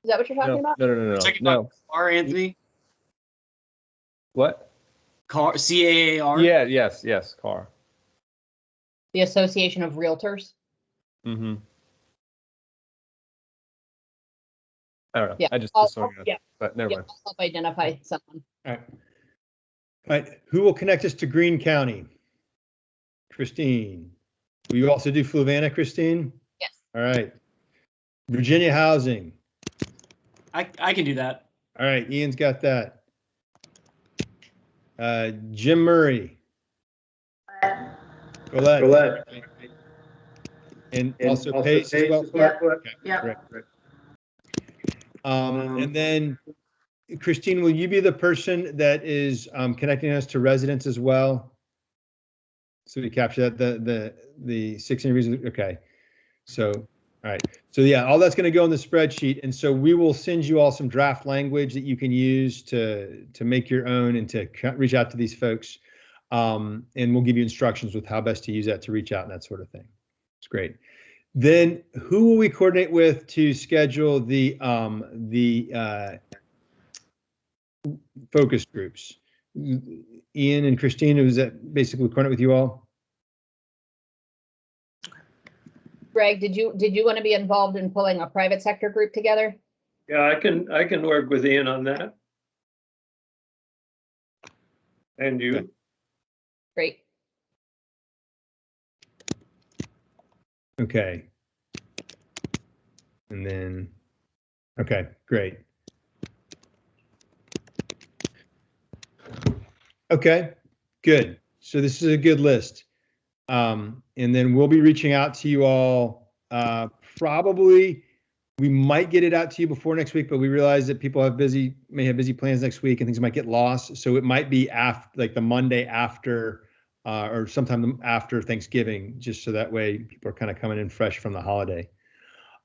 Is that what you're talking about? No. CAR, Anthony? What? CAR, CAAR? Yeah, yes, CAR. The Association of Realtors? Mm-hmm. I don't know. Yeah, I just but never mind. I'll help identify someone. All right. Who will connect us to Greene County? Christine. Will you also do Fluvanna, Christine? Yes. All right. Virginia Housing. I can do that. All right. Ian's got that. Jim Murray. Colette. And also Pace as well. Yeah. Right. And then, Christine, will you be the person that is connecting us to residents as well? So we capture that the 6 interviews. Okay. So, all right. So yeah, all that's going to go in the spreadsheet, and so we will send you all some draft language that you can use to make your own and to reach out to these folks. And we'll give you instructions with how best to use that to reach out and that sort of thing. It's great. Then who will we coordinate with to schedule the focus groups. Ian and Christina, was that basically coordinate with you all? Greg, did you want to be involved in pulling a private sector group together? Yeah, I can work with Ian on that. And you. Okay. Great. Okay. And then, okay, great. Okay, good. So this is a good list. And then we'll be reaching out to you all. Probably we might get it out to you before next week, but we realize that people may have busy plans next week and things might get lost. So it might be after, like the Monday after, or sometime after Thanksgiving, just so that way people are kind of coming in fresh from the holiday.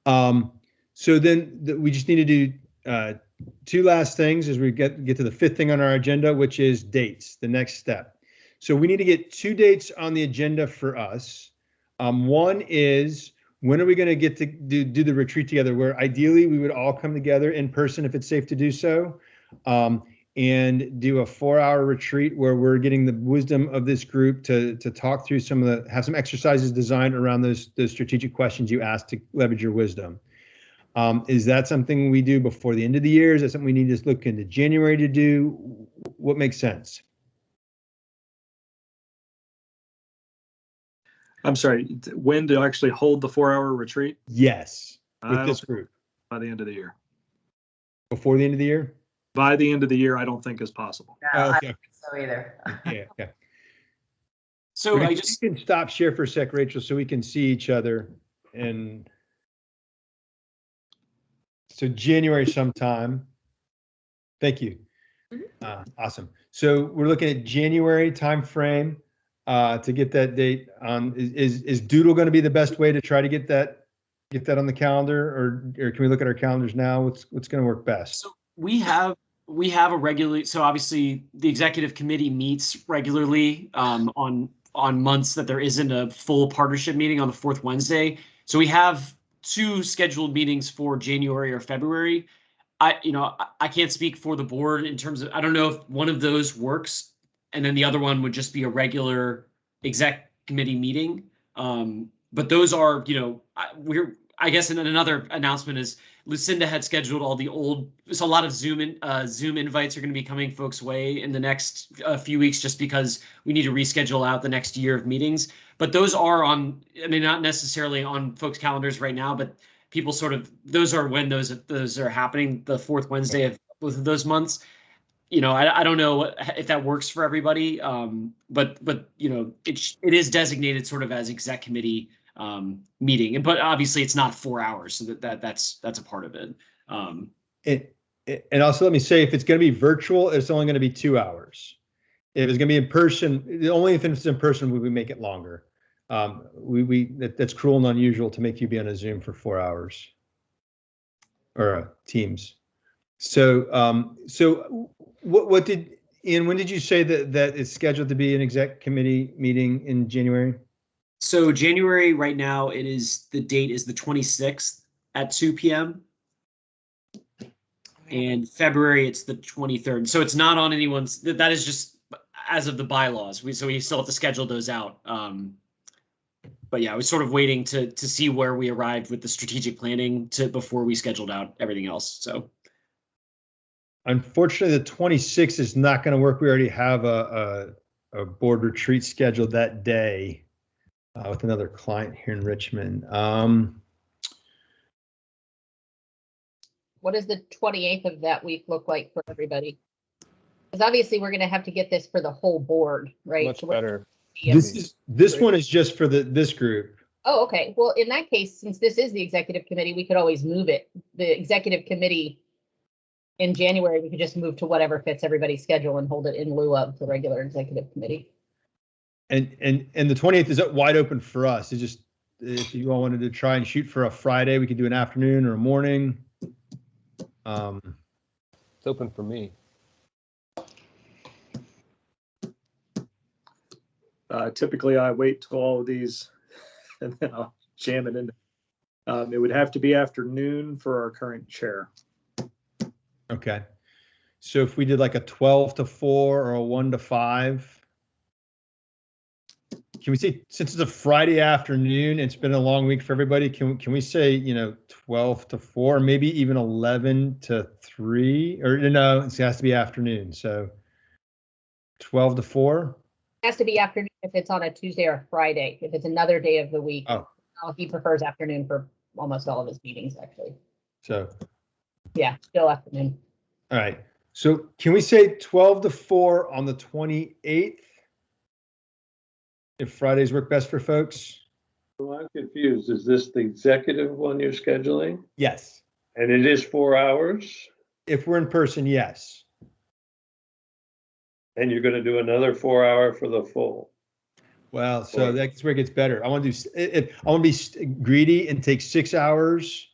So then we just need to do two last things as we get to the fifth thing on our agenda, which is dates, the next step. So we need to get two dates on the agenda for us. One is, when are we going to get to do the retreat together, where ideally we would all come together in person if it's safe to do so, and do a 4-hour retreat where we're getting the wisdom of this group to talk through have some exercises designed around those strategic questions you asked to leverage your wisdom. Is that something we do before the end of the year? Is that something we need to look into January to do? What makes sense? I'm sorry, when to actually hold the 4-hour retreat? Yes, with this group. By the end of the year. Before the end of the year? By the end of the year, I don't think is possible. No, Oh, I okay. don't think so either. Yeah, okay. So You can stop share for a sec, Rachel, so we can see each other. And so January sometime. Thank you. Awesome. So we're looking at January timeframe to get that date on. Is Doodle going to be the best way to try to get that on the calendar, or can we look at our calendars now? What's going to work best? So we have a regular. So obviously the executive committee meets regularly on months that there isn't a full partnership meeting on the fourth Wednesday. So we have 2 scheduled meetings for January or February. I can't speak for the board in terms of, I don't know if one of those works, and then the other one would just be a regular exec committee meeting. But those are, I guess another announcement is Lucinda had scheduled all the so a lot of Zoom invites are going to be coming folks' way in the next few weeks, just because we need to reschedule out the next year of meetings. But those are not necessarily on folks' calendars right now, but people those are when those are happening, the fourth Wednesday of both of those months. I don't know if that works for everybody, but it is designated sort of as exec committee meeting, but obviously it's not 4 hours, so that's a part of it. And also, let me say, if it's going to be virtual, it's only going to be 2 hours. If it's going to be in person, the only if it's in person would we make it longer. That's cruel and unusual to make you be on a Zoom for 4 hours or Teams. So what did Ian? When did you say that it's scheduled to be an exec committee meeting in January? So January right now, the date is the 26th at 2 p.m. And February it's the 23rd. So it's not on anyone's. That is just as of the bylaws. We still have to schedule those out. But yeah, I was sort of waiting to see where we arrived with the strategic planning before we scheduled out everything else. So unfortunately, the 26th is not going to work. We already have a board retreat scheduled that day with another client here in Richmond. What does the 28th of that week look like for everybody? Because obviously we're going to have to get this for the whole board, right? Much better. This one is just for this group. Oh, okay. Well, in that case, since this is the executive committee, we could always move it. The executive committee in January, we could just move to whatever fits everybody's schedule and hold it in lieu of the regular executive committee. And the 28th is wide open for us. It's just, if you all wanted to try and shoot for a Friday, we could do an afternoon or a morning. It's open for me. Typically, I wait till all of these and then I'll jam it in. It would have to be afternoon for our current chair. Okay. So if we did like a 12 to 4 or a 1 to 5, can we say, since it's a Friday afternoon, it's been a long week for everybody, can we say, 12 to 4, or maybe even 11 to 3, or no, it has to be afternoon. So 12 to 4. It has to be afternoon if it's on a Tuesday or Friday. If it's another day of the week, he prefers afternoon for almost all of his meetings, actually. So, yeah, still afternoon. All right. So can we say 12 to 4 on the 28th? If Fridays work best for folks? Well, I'm confused. Is this the executive one you're scheduling? Yes. And it is 4 hours? If we're in person, yes. And you're going to do another 4 hour for the full? Well, so that's where it gets better. I want to do. I want to be greedy and take 6 hours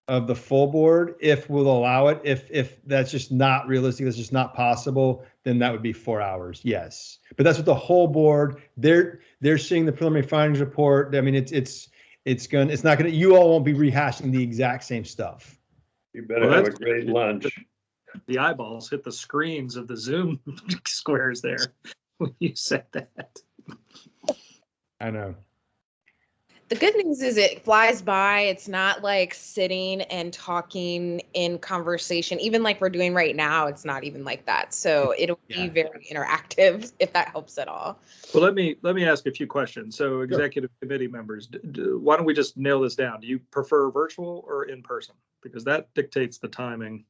of the full board if we'll allow it. If that's just not realistic, that's just not possible, then that would be 4 hours. Yes, but that's what the whole board. They're seeing the preliminary findings report. I mean, it's not gonna. You all won't be rehashing the exact same stuff. You better have a great lunch. The eyeballs hit the screens of the Zoom squares there when you said that. I know. The good news is it flies by. It's not like sitting and talking in conversation, even like we're doing right now. It's not even like that. So it'll be very interactive, if that helps at all. Well, let me ask a few questions. So executive committee members, why don't we just nail this down? Do you prefer virtual or in person? Because that dictates the timing.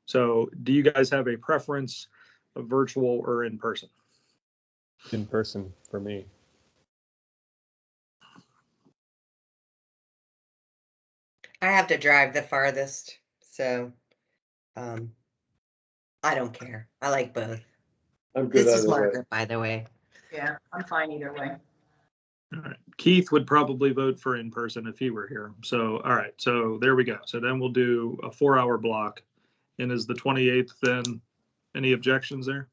So do you guys have a preference of virtual or in person? In person for me. I have to drive the farthest, so I don't care. I like both. I'm good. This is either way. Margaret, by the way. Yeah, I'm fine either way. All right. Keith would probably vote for in person if he were here. So, all right. So there we go. So then we'll do a 4 hour block. And is the 28th then any objections there?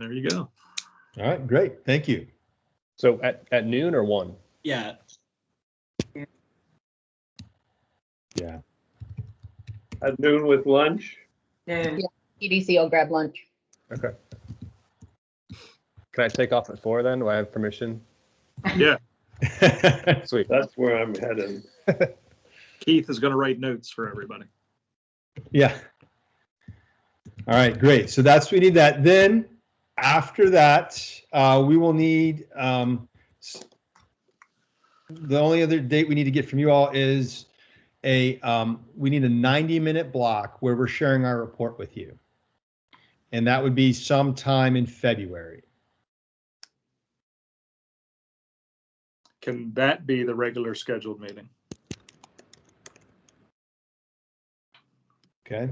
There you go. All right, great. Thank you. So at noon or 1? Yeah. Yeah. At noon with lunch? Noon. Yeah. EDC will grab lunch. Okay. Can I take off at 4 then? Do I have permission? Yeah. Sweet. That's where I'm headed. Keith is going to write notes for everybody. Yeah. All right, great. So we need that. Then after that, we will need, the only other date we need to get from you all is we need a 90-minute block where we're sharing our report with you. And that would be sometime in February. Can that be the regular scheduled meeting? Okay.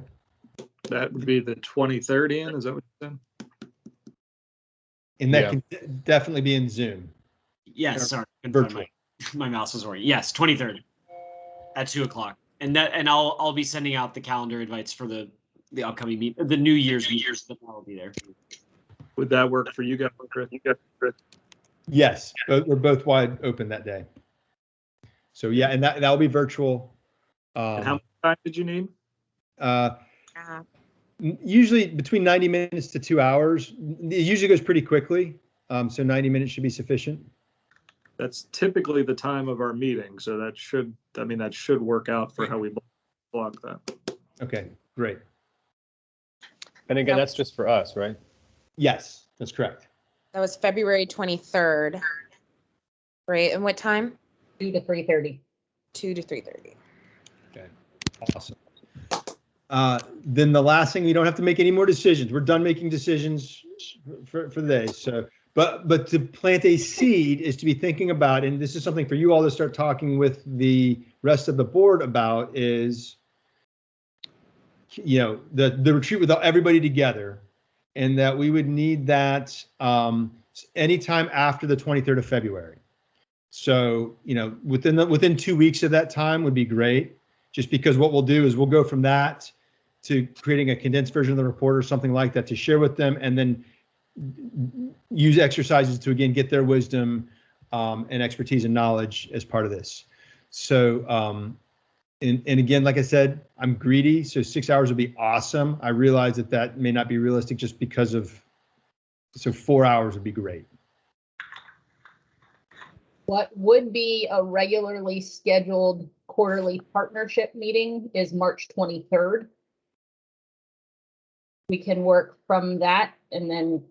That would be the 23rd, Ian, is that what you said? And that can definitely be in Zoom. Yes, sorry. Virtual. My mouse was working. Yes, 23rd at 2 o'clock. And I'll be sending out the calendar invites for the upcoming the New Year's meetings that will be there. Would that work for you guys, Chris? Yes, we're both wide open that day. So yeah, and that'll be virtual. And how much time did you need? Usually between 90 minutes to 2 hours. It usually goes pretty quickly. So 90 minutes should be sufficient. That's typically the time of our meeting. So that should work out for how we block that. Okay, great. And again, that's just for us, right? Yes, that's correct. That was February 23rd. Right, and what time? 2 to 3:30. 2 to 3:30. Okay, awesome. Then the last thing, we don't have to make any more decisions. We're done making decisions for the day. So, but to plant a seed is to be thinking about, and this is something for you all to start talking with the rest of the board about, is, the retreat with everybody together, and that we would need that anytime after the 23rd of February. So, within 2 weeks of that time would be great, just because what we'll do is we'll go from that to creating a condensed version of the report or something like that to share with them, and then use exercises to, again, get their wisdom and expertise and knowledge as part of this. So And again, like I said, I'm greedy, so 6 hours would be awesome. I realize that that may not be realistic just because of, so 4 hours would be great. What would be a regularly scheduled quarterly partnership meeting is March 23rd. We can work from that, and then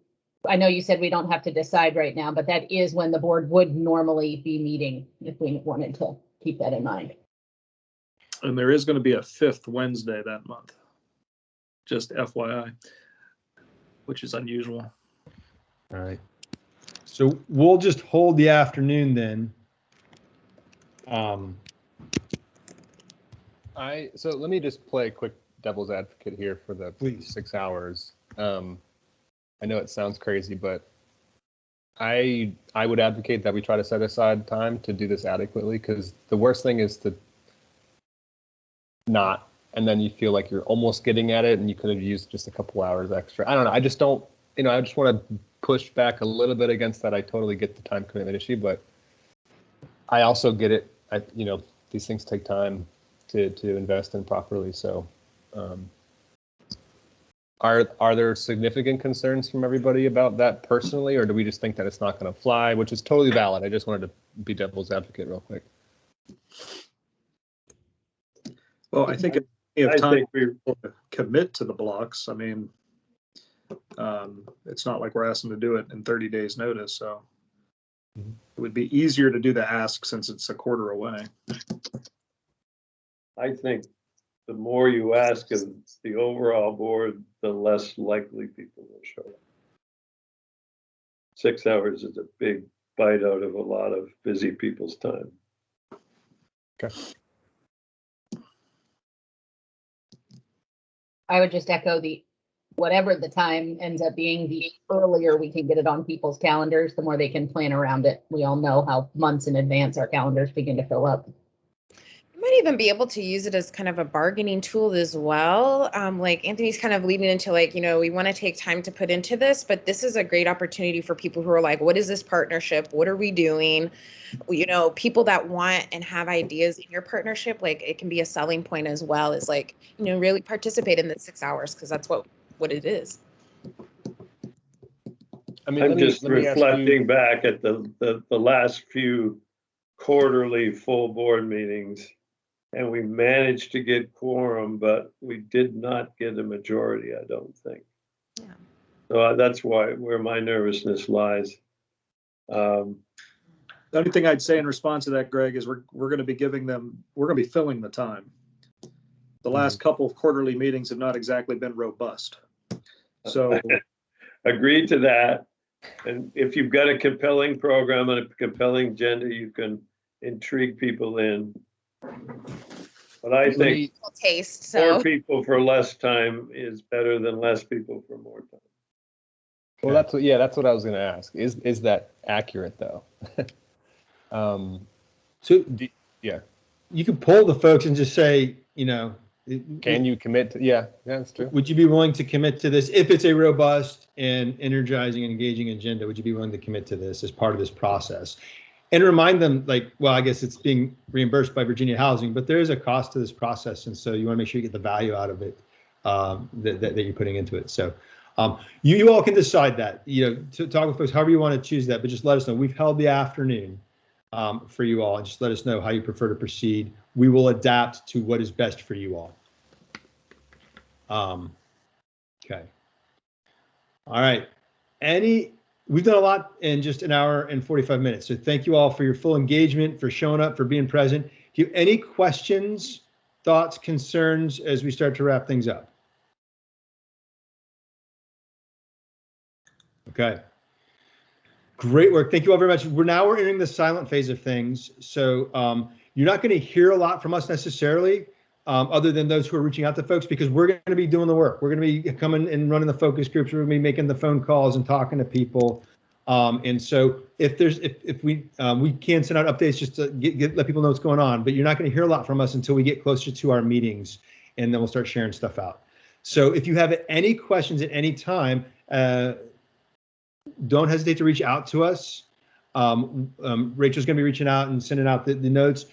I know you said we don't have to decide right now, but that is when the board would normally be meeting if we wanted to keep that in mind. And there is going to be a 5th Wednesday that month, just FYI, which is unusual. All right. So we'll just hold the afternoon then. So let me just play a quick devil's advocate here for the Please. 6 hours. I know it sounds crazy, but I would advocate that we try to set aside time to do this adequately, because the worst thing is to not, and then you feel like you're almost getting at it and you could have used just a couple hours extra. I don't know. I just don't, I just want to push back a little bit against that. I totally get the time commitment issue, but I also get it. These things take time to invest in properly. So, are there significant concerns from everybody about that personally, or do we just think that it's not going to fly, which is totally valid? I just wanted to be devil's advocate real quick. Well, I think we have time to commit to the blocks. I mean, it's not like we're asking to do it in 30 days notice. So it would be easier to do the ask since it's a quarter away. I think the more you ask of the overall board, the less likely people will show up. 6 hours is a big bite out of a lot of busy people's time. Okay. I would just echo whatever the time ends up being, the earlier we can get it on people's calendars, the more they can plan around it. We all know how months in advance our calendars begin to fill up. You might even be able to use it as kind of a bargaining tool as well. Like Anthony's kind of leading into we want to take time to put into this, but this is a great opportunity for people who are like, what is this partnership? What are we doing? People that want and have ideas in your partnership, like it can be a selling point as well, is really participate in the 6 hours, because that's what it is. I mean, I'm just reflecting back at the last few quarterly full board meetings, and we managed to get quorum, but we did not get a majority, I don't think. Yeah. So that's where my nervousness lies. The only thing I'd say in response to that, Greg, is we're going to be filling the time. The last couple of quarterly meetings have not exactly been robust. So agreed to that. And if you've got a compelling program and a compelling agenda, you can intrigue people in. But I think more people for less time is better than less people for more time. Well, that's what I was going to ask. Is that accurate though? You can poll the folks and just say, can you commit to? Yeah, that's true. Would you be willing to commit to this if it's a robust and energizing and engaging agenda? Would you be willing to commit to this as part of this process? And remind them, I guess it's being reimbursed by Virginia Housing, but there is a cost to this process, and so you want to make sure you get the value out of it that you're putting into it. So you all can decide that. To talk with folks however you want to choose that, but just let us know. We've held the afternoon for you all, and just let us know how you prefer to proceed. We will adapt to what is best for you all. Okay. All right. We've done a lot in just an hour and 45 minutes. So thank you all for your full engagement, for showing up, for being present. Do you have any questions, thoughts, concerns as we start to wrap things up? Okay. Great work. Thank you all very much. We're entering the silent phase of things. So you're not going to hear a lot from us necessarily, other than those who are reaching out to folks, because we're going to be doing the work. We're going to be coming and running the focus groups. We're going to be making the phone calls and talking to people. And so if we can send out updates just to let people know what's going on, but you're not going to hear a lot from us until we get closer to our meetings, and then we'll start sharing stuff out. So if you have any questions at any time, don't hesitate to reach out to us. Rachel's going to be reaching out and sending out the notes.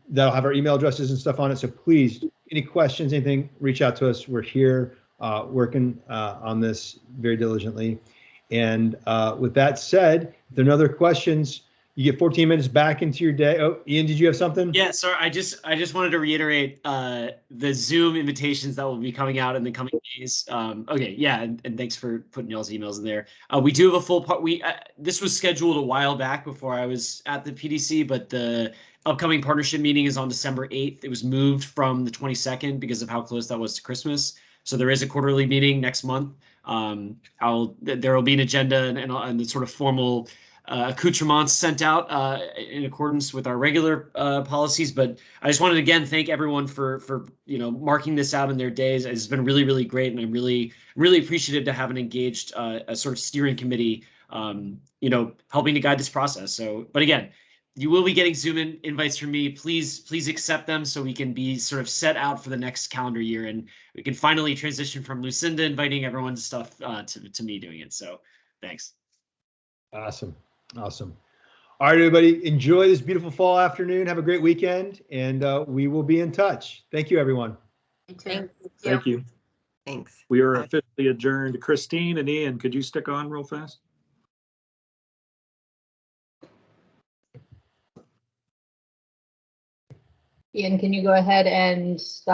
that'll have our email addresses and stuff on it. So please, any questions, anything, reach out to us. We're here working on this very diligently. And with that said, if there are no other questions, you get 14 minutes back into your day. Oh, Ian, did you have something? Yeah, sorry. I just wanted to reiterate the Zoom invitations that will be coming out in the coming days. Okay, yeah, and thanks for putting y'all's emails in there. We do have a full part. This was scheduled a while back before I was at the PDC, but the upcoming partnership meeting is on December 8th. It was moved from the 22nd because of how close that was to Christmas. So there is a quarterly meeting next month. There will be an agenda and the sort of formal accoutrements sent out in accordance with our regular policies. But I just wanted to again thank everyone for marking this out in their days. It's been really, really great, and I'm really appreciative to have an engaged a sort of steering committee, helping to guide this process. So, but again, you will be getting Zoom invites from me. Please accept them so we can be sort of set out for the next calendar year, and we can finally transition from Lucinda inviting everyone to stuff to me doing it. So thanks. Awesome. All right, everybody, enjoy this beautiful fall afternoon. Have a great weekend, and we will be in touch. Thank you, everyone. Thank you. Thanks. We are Bye. officially adjourned. Christine and Ian, could you stick on real fast? Ian, can you go ahead and stop